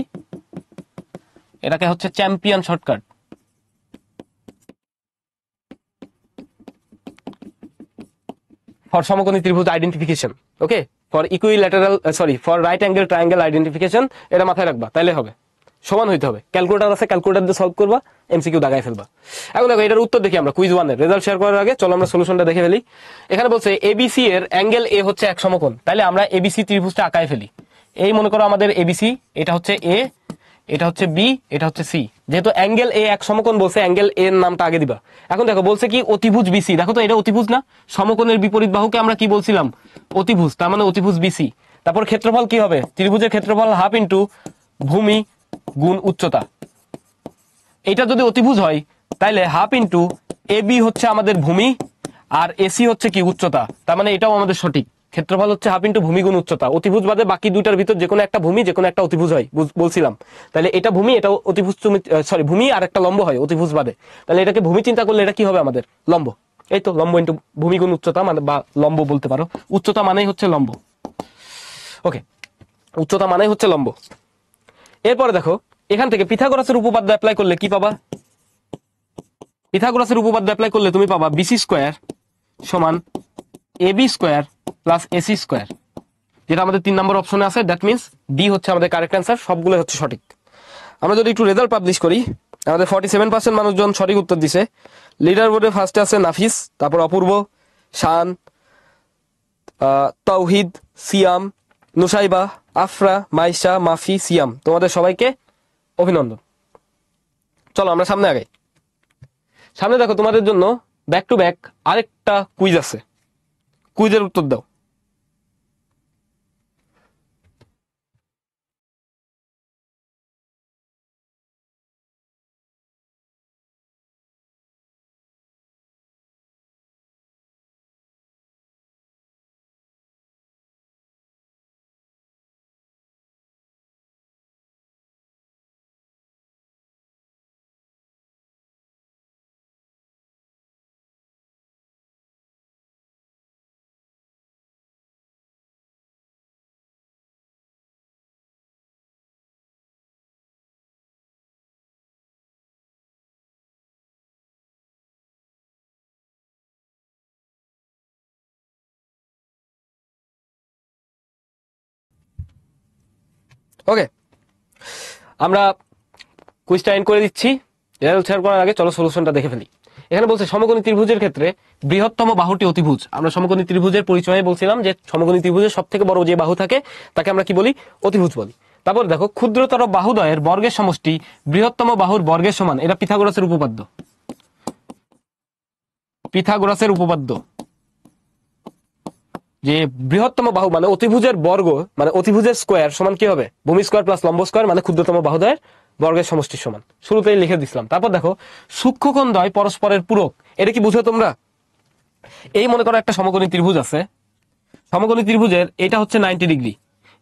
এটাকে হচ্ছে চ্যাম্পিয়ন শর্টকাট। ফর সমকোণী ত্রিভুজ identification, okay, for equilateral for right angle triangle identification, এটা মাথায় রাখবা, তাইলে হবে। সমান হইতে হবে, ক্যালকুলেটর আছে, ক্যালকুলেটর দিয়ে সলভ করবা, এমসিকিউ দাগায় ফেলবা। এখন দেখো এটার উত্তর দেখি আমরা কুইজ 1 এর রেজাল্ট শেয়ার করার আগে চলো আমরা সলিউশনটা দেখে ফেলি। এখানে বলছে এবিসি এর অ্যাঙ্গেল এ হচ্ছে এক সমকোণ, তাহলে আমরা এবিসি ত্রিভুজটা আঁকায় ফেলি। এই মনে করো আমাদের এবিসি, এটা হচ্ছে এ, এটা হচ্ছে বি, এটা হচ্ছে সি। যেহেতু অ্যাঙ্গেল এ এক সমকোণ বলছে, অ্যাঙ্গেল এর নামটা আগে দিবা। এখন দেখো বলছে কি অতিভুজ বিসি, দেখো তো এটা অতিভুজ না, সমকোণের বিপরীত বাহুকে আমরা কি বলছিলাম, অতিভুজ, তার মানে অতিভুজ বিসি। তারপর ক্ষেত্রফল কি হবে, ত্রিভুজের ক্ষেত্রফল হাফ ইন্টু ভূমি গুণ উচ্চতা। এটা যদি অতিভুজ হয় তাহলে হাফ ইন্টু এবি হচ্ছে আমাদের ভূমি আর এসি হচ্ছে কি উচ্চতা, তার মানে এটাও আমাদের সঠিক। ক্ষেত্রফল হচ্ছে হাফ ইন্টু ভূমি গুণ উচ্চতা। অতিভুজ বাদে বাকি দুইটার ভিতর যে কোনো একটা ভূমি যে কোনো একটা অতিভুজ হয় বলছিলাম। তাহলে এটা ভূমি, এটা অতিভুজ, সরি ভূমি আর একটা লম্ব হয় অতিভুজ বাদে। তাহলে এটাকে ভূমি চিন্তা করলে এটা কি হবে আমাদের লম্ব। এই তো লম্ব ইন্টু ভূমি গুণ উচ্চতা মানে বা লম্ব বলতে পারো, উচ্চতা মানেই হচ্ছে লম্ব। ওকে, উচ্চতা মানেই হচ্ছে লম্ব। এরপরে দেখো এখান থেকে পিথাগোরাসের উপপাদ্য অ্যাপ্লাই করলে কি পাবা? পিথাগোরাসের উপপাদ্য অ্যাপ্লাই করলে তুমি পাবা বিসি স্কোয়ার সমান AB square plus AC square, যেটা আমাদের 3 নম্বর অপশনে আছে। দ্যাট মিনস ডি হচ্ছে আমাদের কারেক্ট অ্যান্সার, সবগুলো হচ্ছে সঠিক। আমরা যদি একটু রেজাল্ট পাবলিশ করি, আমাদের 47% মানুষজন সঠিক উত্তর দিছে। লিডার বোর্ডে ফার্স্টে আছে নাফিস, তারপর অপূর্ব, শান, তাওহিদ, সিয়াম, নুসাইবা, আফরা, মাইশা, মাফি, সিয়াম। তোমাদের সবাইকে অভিনন্দন। চলো আমরা সামনে আগাই। সামনে দেখো তোমাদের জন্য ব্যাক টু ব্যাক আরেকটা কুইজ আছে, কুইজের উত্তর দাও। ওকে, আমরা কুইজটা এন্ড করে দিচ্ছি। রেজাল্ট শেয়ার করার আগে চলো সলিউশনটা দেখে ফেলি। এখানে বলছে সমকোণী ত্রিভুজের ক্ষেত্রে বৃহত্তম বাহুটি অতিভুজ। আমরা সমকোণী ত্রিভুজের পরিচয়ে বলছিলাম যে সমকোণী ত্রিভুজের সব থেকে বড় যে বাহু থাকে তাকে আমরা কি বলি? অতিভুজ বলি। তারপর দেখো ক্ষুদ্রতর বাহুদ্বয়ের বর্গের সমষ্টি বৃহত্তম বাহুর বর্গের সমান, এটা পিথাগোরাসের উপপাদ্য। পিথাগোরাসের উপপাদ্য যে বৃহত্তম বাহু মানে অতিভুজের বর্গ মানে অতিভুজের স্কোয়ার সমান কি হবে? ভূমি স্কোয়ার প্লাস লম্ব স্কোয়ার মানে ক্ষুদ্রতম বাহুদ্বয়ের বর্গের সমষ্টির সমান। শুরুতেই লিখে দিছিলাম। তারপর দেখো সূক্ষ্মকোণ দ্বয় পরস্পরের পূরক, এটা কি বুঝো তোমরা? এই মনে করো একটা সমকোণী ত্রিভুজ আছে, সমকোণী ত্রিভুজের এটা হচ্ছে 90 ডিগ্রি,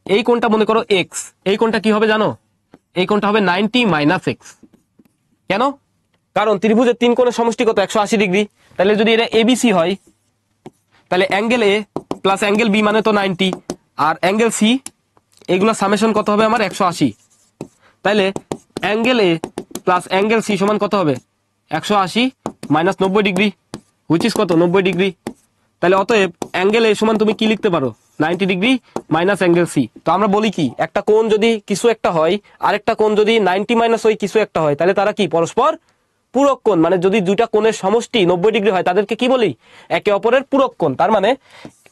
এই কোণটা মনে করো এক্স, এই কোণটা কি হবে জানো? এই কোণটা হবে 90 মাইনাস এক্স। কেন? কারণ ত্রিভুজের 3 কোণের সমষ্টি কত? 180 ডিগ্রি। তাহলে যদি এটা এবিসি হয় তাহলে angle A plus angle B মানে তো 90, আর অ্যাঙ্গেল সি, এগুলো সামেশন কত হবে আমার? 180। তাহলে angle A plus angle C সমান কত হবে? 180 মাইনাস 90 ডিগ্রি, হুইচ ইজ কত? 90 ডিগ্রি। তাহলে অতএব অ্যাঙ্গেল এ সমান তুমি কি লিখতে পারো? 90 ডিগ্রি মাইনাস অ্যাঙ্গেল সি। তো আমরা বলি কি, একটা কোণ যদি কিছু একটা হয় আরেকটা কোণ যদি 90 মাইনাস ওই কিছু একটা হয় তাহলে তারা কি পরস্পর পূরক কোণ। মানে যদি দুইটা কোণের সমষ্টি 90 ডিগ্রি হয় তাদেরকে কি বলি? একে অপরের পূরক কোণ। তার মানে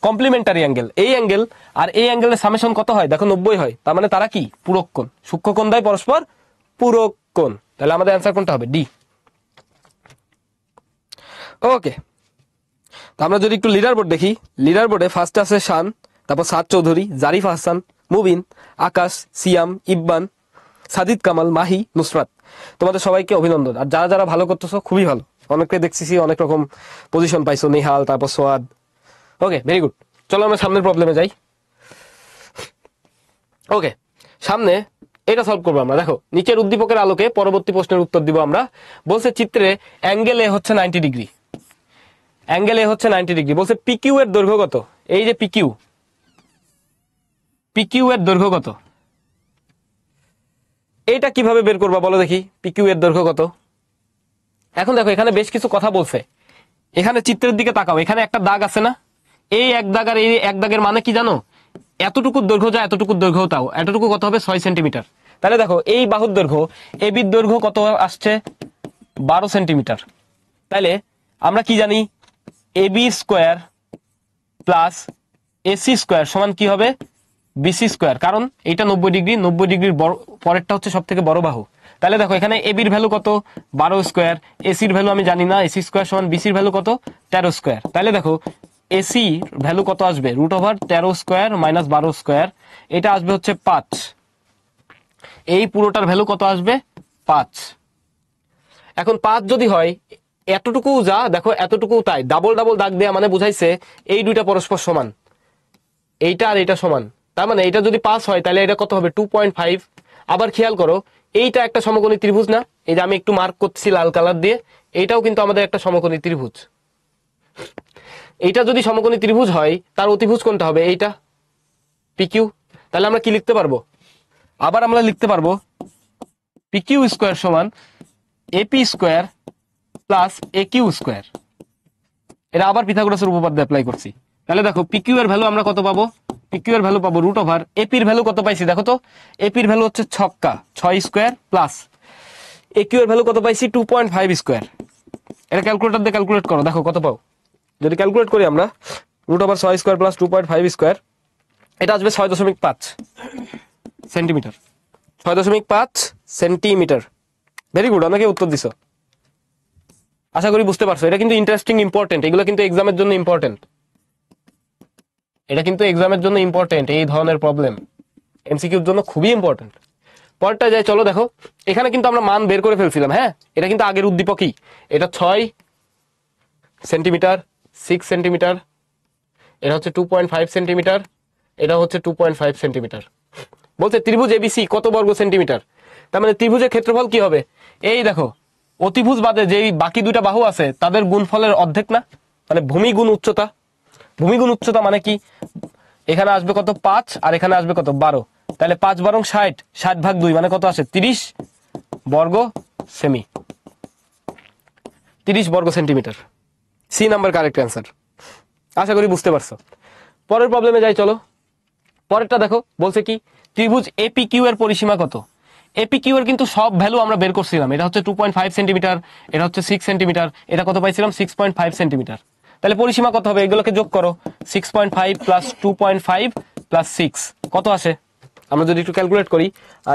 কমপ্লিমেন্টারি অ্যাঙ্গেল। এই অ্যাঙ্গেল আর এই অ্যাঙ্গেলের সামেশন কত হয়? দেখো 90 হয়, তার মানে তারা কি পূরক কোণ। সূক্ষ্মকোণ দ্বয় পরস্পর পূরক কোণ। তাহলে আমাদের অ্যান্সার কোনটা হবে? ডি। ওকে, তো আমরা যদি একটু লিডার বোর্ড দেখি, লিডার বোর্ডে ফার্স্ট আছে শান, তারপর সাদ চৌধুরী, জারিফ হাসান, মুবিন, আকাশ, সিয়াম, ইব্বান, সাজিদ কামাল, মাহি, নুসরাত। তোমাদের সবাইকে অভিনন্দন। আর যারা যারা ভালো করতেছো খুবই ভালো, অনেককে দেখছি অনেক রকম পজিশন পাইছো, নিহাল, তারপর সোয়াদ। ওকে, ভেরি গুড। চলো আমরা সামনের প্রবলেমে যাই। ওকে, সামনে এটা সলভ করবো আমরা। দেখো নিচের উদ্দীপকের আলোকে পরবর্তী প্রশ্নের উত্তর দিব আমরা। বলছে চিত্রে অ্যাঙ্গেল এ হচ্ছে 90 ডিগ্রি, অ্যাঙ্গেল এ হচ্ছে 90 ডিগ্রি। বলছে পিকিউ এর দৈর্ঘ্য কত? এই যে পিকিউ, পিকিউ এর দৈর্ঘ্য কত? এইটা কিভাবে বের করবা বলো দেখি, পিকিউ এর দৈর্ঘ্য কত? এখন দেখো এখানে বেশ কিছু কথা বলছে। এখানে চিত্রের দিকে তাকাও, এখানে একটা দাগ আছে না? এই এক দাগ আর এই এক দাগের মানে কি জানো? এতটুকু দৈর্ঘ্য যায় এতটুকু দৈর্ঘ্য তাও, এতটুকু কত হবে? 6 সেন্টিমিটার। তাহলে দেখো এই বাহুর দৈর্ঘ্য এবির দৈর্ঘ্য কত আসছে? 12 সেন্টিমিটার। তাহলে আমরা কি জানি? AB square plus AC square সমান কি হবে? BC square. কারণ এইটা 90 ডিগ্রি, 90 ডিগ্রির পরেরটা হচ্ছে সব থেকে বড় বাহু। তাহলে দেখো এখানে এবির ভ্যালু কত? 12 স্কোয়ার, এসির ভ্যালু আমি জানি না, এসি স্কোয়ার সমান বিসির ভ্যালু কত? 13 স্কোয়ার। তাহলে দেখো এসি ভ্যালু কত আসবে? √13 স্কোয়ার মাইনাস 12 স্কোয়ার, এটা আসবে হচ্ছে 5। এই পুরোটার ভ্যালু কত আসবে? 5। এখন 5 যদি হয় এতটুকু যা দেখো, এতটুকু তাই, ডাবল ডাবল দাগ দেয়া মানে বুঝাইছে এই দুইটা পরস্পর সমান, এইটা আর এইটা সমান। তার মানে এটা যদি পাস হয় তাহলে এটা কত হবে 2.5। আবার খেয়াল করো এইটা একটা সমকোণী ত্রিভুজ না, এই যে আমি একটু মার্ক করছি লাল কালার দিয়ে, এইটাও কিন্তু আমাদের একটা সমকোণী ত্রিভুজ। এইটা যদি সমকোণী ত্রিভুজ হয় তার অতিভুজ কোনটা হবে? এইটা, পিকিউ। তাহলে আমরা কি লিখতে পারবো? আবার আমরা লিখতে পারবো পিকিউ স্কোয়ার সমান এপি স্কোয়ার প্লাস এ কিউ স্কোয়ার। এটা আবার পিথাগোরাসের উপপাদ্য অ্যাপ্লাই করছি। তাহলে দেখো পিকিউ এর ভ্যালু আমরা কত পাবো? পিকিউ এর ভ্যালু পাবো রুট ওভার এপির ভ্যালু কত পাইছি দেখো তো, এপির ভ্যালু হচ্ছে 6 স্কোয়ার প্লাস এ কিউ এর ভ্যালু কত পাইছি 2.5 স্কোয়ার। এটা ক্যালকুলেটর দিয়ে ক্যালকুলেট করো, দেখো কত পাও। যদি ক্যালকুলেট করি আমরা root over 6 square plus 2.5 square, এটা আসবে 6.5 সেন্টিমিটার। 6.5 সেন্টিমিটার। ভেরি গুড, অনেকে উত্তর দিছো, আশা করি বুঝতে পারছো। এটা কিন্তু ইন্টারেস্টিং, ইম্পর্টেন্ট, এগুলো কিন্তু এক্সামের জন্য ইম্পর্টেন্ট। এটা কিন্তু এক্সামের জন্য ইম্পর্টেন্ট, এই ধরনের প্রবলেম এমসিকিউর জন্য খুবই ইম্পর্টেন্ট। পরেরটা যাই, চলো দেখো এখানে কিন্তু আমরা মান বের করে ফেলছিলাম। হ্যাঁ, এটা কিন্তু আগের উদ্দীপকই। এটা 6 সেন্টিমিটার, 6 সেন্টিমিটার, এটা হচ্ছে 2.5 সেন্টিমিটার, এটা হচ্ছে 2.5 সেন্টিমিটার। বলছে ত্রিভুজ এবিসি কত বর্গ সেন্টিমিটার। তার মানে ত্রিভুজের ক্ষেত্রফল কি হবে? এই দেখো অতিভুজ বাদে যেই বাকি দুইটা বাহু আছে তাদের গুণফলের অর্ধেক না, মানে ভূমি গুণ উচ্চতা। ভূমি গুণ উচ্চতা মানে কি? এখানে আসবে কত 5 আর এখানে আসবে কত 12, তাহলে 5 12 60, 60 ভাগ 2 মানে কত আসে 30 বর্গ সেমি, 30 বর্গ centimetre. C number correct answer. আশা করি বুঝতে পারছো। পরের প্রবলেমে যাই চলো। পরেরটা দেখো বলছে কি ত্রিভুজ এপি কিউ এর পরিসীমা কত। এপি কিউ এর কিন্তু সব ভ্যালু আমরা বের করছিলাম। এটা হচ্ছে 2.5 সেন্টিমিটার, এটা হচ্ছে 6 সেন্টিমিটার, এটা কত পাইছিলাম 6.5 সেন্টিমিটার। তাহলে পরিসীমা কত হবে? এগুলোকে যোগ করো, 6.5 প্লাস 2.5 প্লাস 6 কত আসে? আমরা যদি একটু ক্যালকুলেট করি,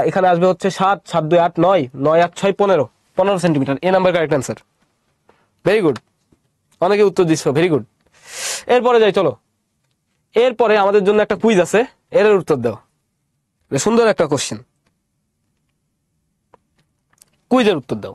এখানে আসবে হচ্ছে 7 7 2 8 9 9 8 6 15 centimetre. A number correct answer. Very good, অনেকে উত্তর দিচ্ছ, ভেরি গুড। এরপরে যাই চলো। এরপরে আমাদের জন্য একটা কুইজ আছে, এর উত্তর দাও। সুন্দর একটা কোশ্চেন, কুইজের উত্তর দাও।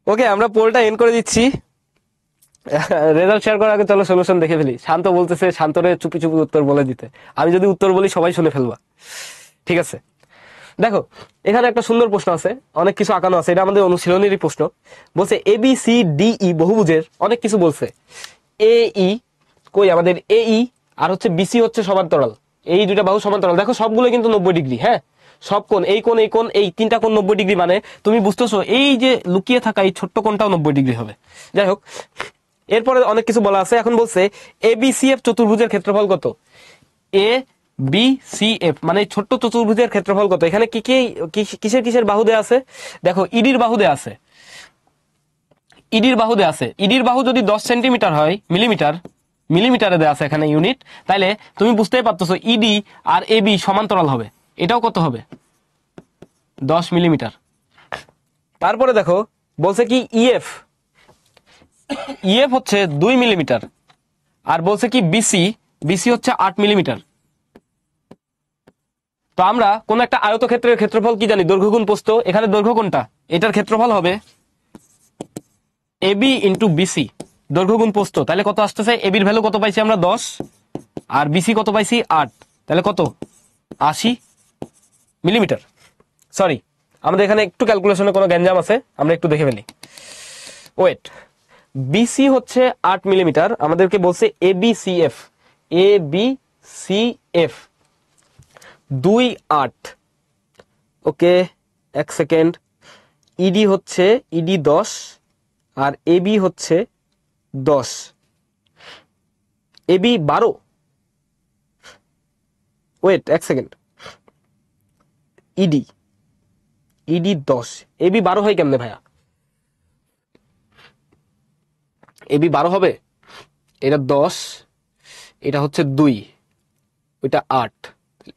ওকে, আমরা পোলটা এন্ড করে দিচ্ছি। রেজাল্ট শেয়ার করার আগে চলো সলিউশন দেখে ফেলি। শান্ত বলতেছে শান্তরে চুপি চুপি উত্তর বলে দিতে, আমি যদি উত্তর বলি সবাই শুনে ফেলবা, ঠিক আছে? দেখো এখানে একটা সুন্দর প্রশ্ন আছে, অনেক কিছু আঁকানো আছে, এটা আমাদের অনুশীলনেরই প্রশ্ন। বলছে A B C D E বহুভুজের অনেক কিছু বলছে। এ ই কই আমাদের এ ই আর হচ্ছে বিসি হচ্ছে সমান্তরাল, এই দুইটা বাহু সমান্তরাল। দেখো সবগুলো কিন্তু 90 ডিগ্রি। হ্যাঁ, সব কোণ, এই কোণ, এই কোণ, এই তিনটা কোণ 90 ডিগ্রি, মানে তুমি বুঝতেছো এই যে লুকিয়ে থাকা এই ছোট্ট কোণটাও 90 ডিগ্রি হবে। যাই হোক, এরপরে অনেক কিছু বলা আছে। এখন বলছে এ বি সি এফ চতুর্ভুজের ক্ষেত্রফল কত। এ বি সি এফ মানে ছোট্ট চতুর্ভুজের ক্ষেত্রফল কত। এখানে কি কি কিসের কিসের বাহু দেয়া আছে? দেখো ইডির বাহু দেয়া আছে, ইডির বাহু দেয়া আছে। ইডির বাহু যদি 10 সেন্টিমিটার হয়, মিলিমিটার, মিলিমিটারে দেয়া আছে এখানে ইউনিট, তাইলে তুমি বুঝতেই পারতেছো ইডি আর এ বি সমান্তরাল হবে। এটাও কত হবে? 10 মিলিমিটার। তারপরে দেখো বলছে কি ইএফ, ইএফ হচ্ছে 2 মিলিমিটার। আর বলছে কি বিসি, বিসি হচ্ছে 8 মিলিমিটার। তো আমরা কোন একটা আয়তক্ষেত্রের ক্ষেত্রফল কি জানি? দৈর্ঘ্য গুণ প্রস্থ। এখানে দৈর্ঘ্য কোনটা? এটার ক্ষেত্রফল হবে এবি ইন্টু বিসি, দৈর্ঘ্য গুণ প্রস্থ। তাহলে কত আসতেছে? এবির ভ্যালু কত পাইছি আমরা? 10, আর বিসি কত পাইছি? 8। তাহলে কত? 80 মিলিমিটার। সরি, আমাদের এখানে একটু ক্যালকুলেশনে কোনো গ্যাঞ্জাম আছে, আমরা একটু দেখে ফেলি। ওয়েট, বিসি হচ্ছে 8 মিলিমিটার, আমাদেরকে বলছে এবিসিএফ, এবিসিএফ 2 8। ওকে, এক সেকেন্ড। ইডি হচ্ছে ইডি 10 আর এবি হচ্ছে 10, এবি 12। ওয়েট এক সেকেন্ড, ইডি ইডি 10, এবি 12 হয় কেমনে ভাইয়া? এবি 12 হবে? এটা 10, এটা হচ্ছে 2, ওইটা 8,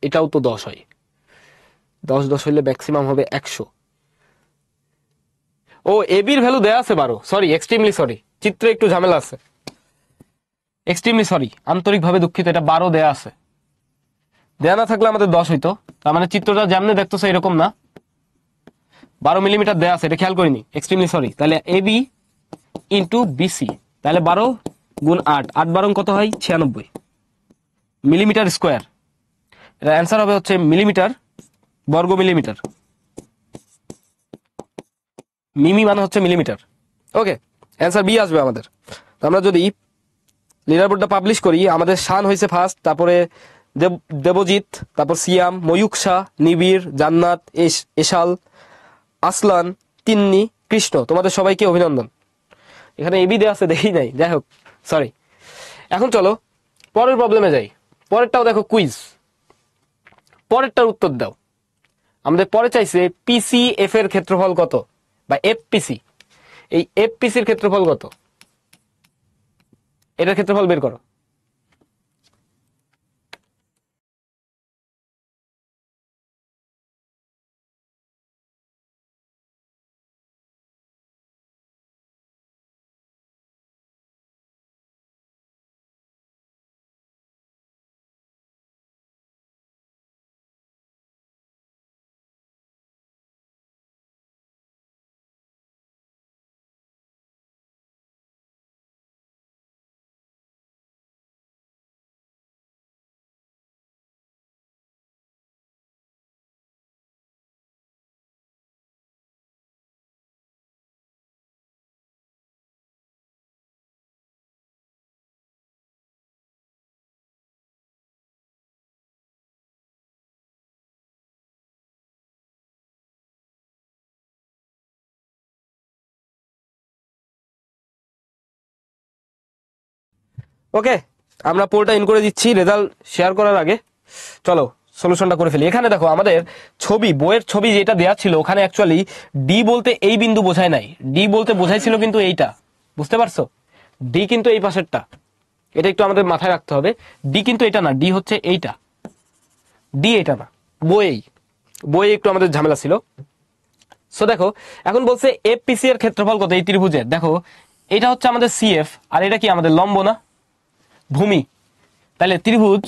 এটাও তো 10 হয়। 10 10 হইলে ম্যাক্সিমাম হবে 100। ও, এবির ভ্যালু দেয়া আছে 12, সরি, এক্সট্রিমলি সরি, চিত্রে একটু ঝামেলা আছে, এক্সট্রিমলি সরি, আন্তরিকভাবে দুঃখিত, এটা 12 দেয়া আছে। দেয়া না থাকলে আমাদের 10 হইতো, তার মানে চিত্রটা যেমনে দেখতেছে এরকম না, 12 মিলিমিটার দেয়া আছে, এটা খেয়াল করিনি, এক্সট্রিমলি সরি। তাহলে এবি ইন্টু বিসি, তাহলে 12 গুণ 8, 8 12 কত হয়? 96 মিলিমিটার স্কোয়ার। এটা অ্যান্সার হবে হচ্ছে মিলিমিটার, বর্গ মিলিমিটার। মিমি মানে হচ্ছে মিলিমিটার। ওকে, অ্যান্সার বি আসবে আমাদের। তো আমরা যদি লিডার বোর্ডটা পাবলিশ করি, আমাদের শান হয়েছে ফার্স্ট, তারপরে দেবজিৎ, তারপর সিয়াম, ময়ূক শাহ, নিবিড়, জান্নাত, এশাল, আসলান, তিন্নি, কৃষ্ণ, তোমাদের সবাইকে অভিনন্দন। এখানে এবি দেওয়া আছে দেখি নাই, যাই হোক সরি। এখন চলো পরের প্রবলেমে যাই। পরেরটাও দেখো কুইজ, পরেরটার উত্তর দাও। আমাদের পরে চাইছে পিসি এফ এর ক্ষেত্রফল কত, বা এফপিসি। এই এফপিসির ক্ষেত্রফল কত, এটার ক্ষেত্রফল বের করো। ওকে, আমরা পোলটা ইন করে দিচ্ছি রেজাল্ট শেয়ার করার আগে। চলো সলিউশনটা করে ফেলি। এখানে দেখো আমাদের ছবি, বইয়ের ছবি যেটা দেওয়া ছিল, ওখানে অ্যাকচুয়ালি ডি বলতে এই বিন্দু বোঝায় নাই, ডি বলতে বোঝাইছিল কিন্তু এইটা, বুঝতে পারছো? ডি কিন্তু এই পাশেরটা, এটা একটু আমাদের মাথায় রাখতে হবে। ডি কিন্তু এটা না, ডি হচ্ছে এইটা, ডি এটা না। বইয়ে একটু আমাদের ঝামেলা ছিল। সো দেখো এখন বলছে এফপিসি এর ক্ষেত্রফল কত এই ত্রিভুজের। দেখো এটা হচ্ছে আমাদের সিএফ, আর এটা কি আমাদের লম্ব না, ভূমি। তাহলে ত্রিভুজ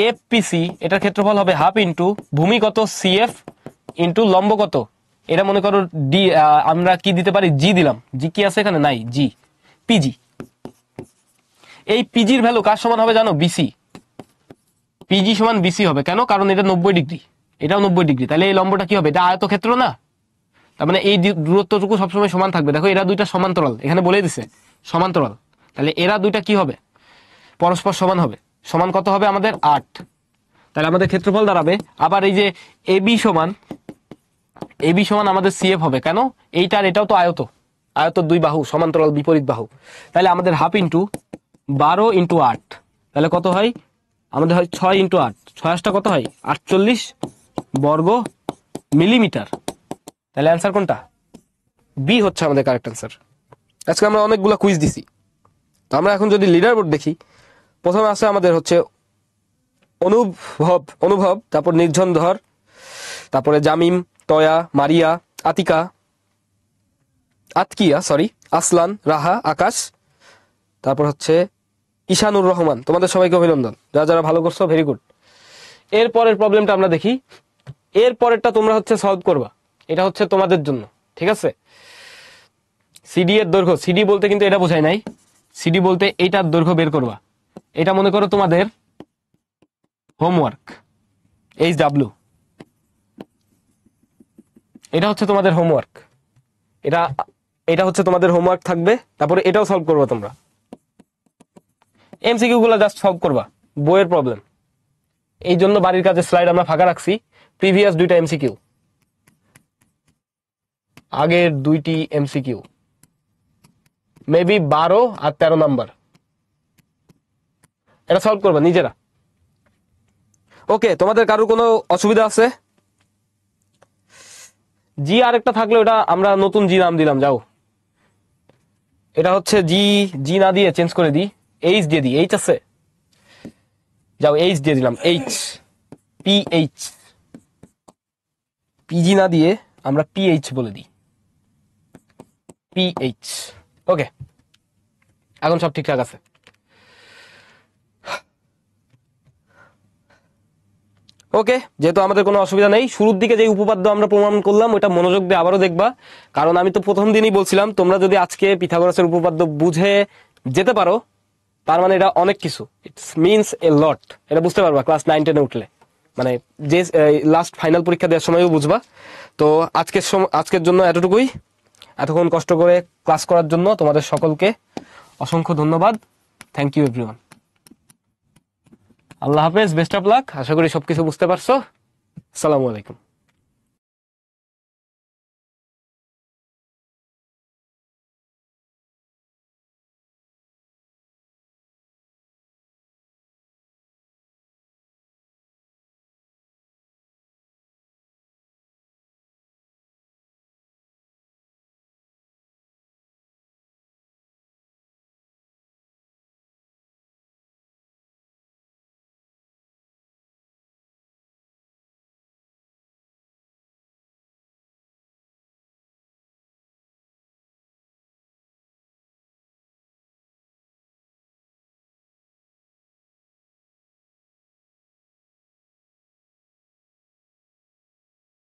এফপিসি, এটার ক্ষেত্রফল হবে হাফ ইন্টু ভূমি কত, সিএফ, ইন্টু লম্ব কত, এটা মনে করো ডি, আমরা কি দিতে পারি, জি দিলাম। জি কি আছে এখানে? নাই, জি, পিজি। এই পিজির ভ্যালু কার সমান হবে জানো? বিসি। পিজি সমান বিসি হবে কেন? কারণ এটা 90 ডিগ্রি, এটাও 90 ডিগ্রি। তাহলে এই লম্বটা কি হবে? এটা আয়তক্ষেত্র না, তার মানে এই দূরত্বটুকু সবসময় সমান থাকবে। দেখো এরা দুইটা সমান্তরাল, এখানে বলে দিছে সমান্তরাল, তাহলে এরা দুইটা কি হবে? পরস্পর সমান হবে। সমান কত হবে আমাদের? 8। তাহলে আমাদের ক্ষেত্রফল দাঁড়াবে আবার এই যে এবি সমান, এবি সমান আমাদের সিএফ হবে কেন? এইটার এটাও তো আয়ত, আয়তর দুই বাহু, সমান্তরাল বিপরীত বাহু। তাহলে আমাদের হাফ ইন্টু 12 ইন্টু 8, তাহলে কত হয় আমাদের? হয় 6 ইন্টু 8, 6 কত হয়? 48 বর্গ মিলিমিটার। তাহলে অ্যান্সার কোনটা? বি হচ্ছে আমাদের কারেক্ট অ্যান্সার। আজকে আমরা অনেকগুলো কুইজ দিছি, তো আমরা এখন যদি লিডার বোর্ড দেখি, প্রথমে আছে আমাদের হচ্ছে অনুভব, তারপর নির্ঝন ধর, তারপরে জামিম, তয়া, মারিয়া, আতকিয়া, আসলান, রাহা, আকাশ, তারপর হচ্ছে ঈশানুর রহমান। তোমাদের সবাইকে অভিনন্দন, যারা যারা ভালো করছো, ভেরি গুড। এর পরের প্রবলেমটা আমরা দেখি। এর পরেরটা তোমরা হচ্ছে সলভ করবা, এটা হচ্ছে তোমাদের জন্য, ঠিক আছে? সিডি এর দৈর্ঘ্য, সিডি বলতে কিন্তু এটা বোঝায় নাই, সিডি বলতে এইটার দৈর্ঘ্য বের করবা। এটা মনে করো তোমাদের হোমওয়ার্ক, HW, এটা হচ্ছে তোমাদের হোমওয়ার্ক, এটা এটা হচ্ছে তোমাদের হোমওয়ার্ক থাকবে। তারপরে এটাও সলভ করবা তোমরা, এমসিকিউ গুলো জাস্ট সলভ করবা, বইয়ের প্রবলেম। এই জন্য বাড়ির কাজের স্লাইড আমরা ফাঁকা রাখছি। প্রিভিয়াস 2টা এমসিকিউ, আগের 2টি এমসিকিউ, মেবি 12 আর 13 নাম্বার। এটা সলভ করবা নিজেরা। ওকে, তোমাদের কারোর কোনো অসুবিধা আছে? জি আরেকটা থাকলে ওটা আমরা নতুন জি নাম দিলাম। যাও, এটা হচ্ছে জি, জি না দিয়ে চেঞ্জ করে দিই, এইচ দিয়ে দিই। এইচ আছে, যাও এইচ দিয়ে দিলাম। এইচ, পিএইচ, পিজি না দিয়ে আমরা পিএইচ বলে দিই, পিএইচ। ওকে, এখন সব ঠিকঠাক আছে। ওকে, যেহেতু আমাদের কোনো অসুবিধা নেই, শুরুর দিকে যে উপপাদ্য আমরা প্রমাণ করলাম ওটা মনোযোগ দিয়ে আবারও দেখবা, কারণ আমি তো প্রথম দিনই বলছিলাম তোমরা যদি আজকে পিথাগোরাসের উপপাদ্য বুঝে যেতে পারো তার মানে এটা অনেক কিছু, ইটস মিনস এ লট। এটা বুঝতে পারবা ক্লাস 9-10 উঠলে, মানে যে লাস্ট ফাইনাল পরীক্ষা দেওয়ার সময়ও বুঝবা। তো আজকের জন্য এতটুকুই। এতক্ষণ কষ্ট করে ক্লাস করার জন্য তোমাদের সকলকে অসংখ্য ধন্যবাদ। Thank you everyone. আল্লাহ হাফেজ, বেস্ট অফ লাক। আশা করি সবকিছু বুঝতে পারছো। আসসালামু আলাইকুম।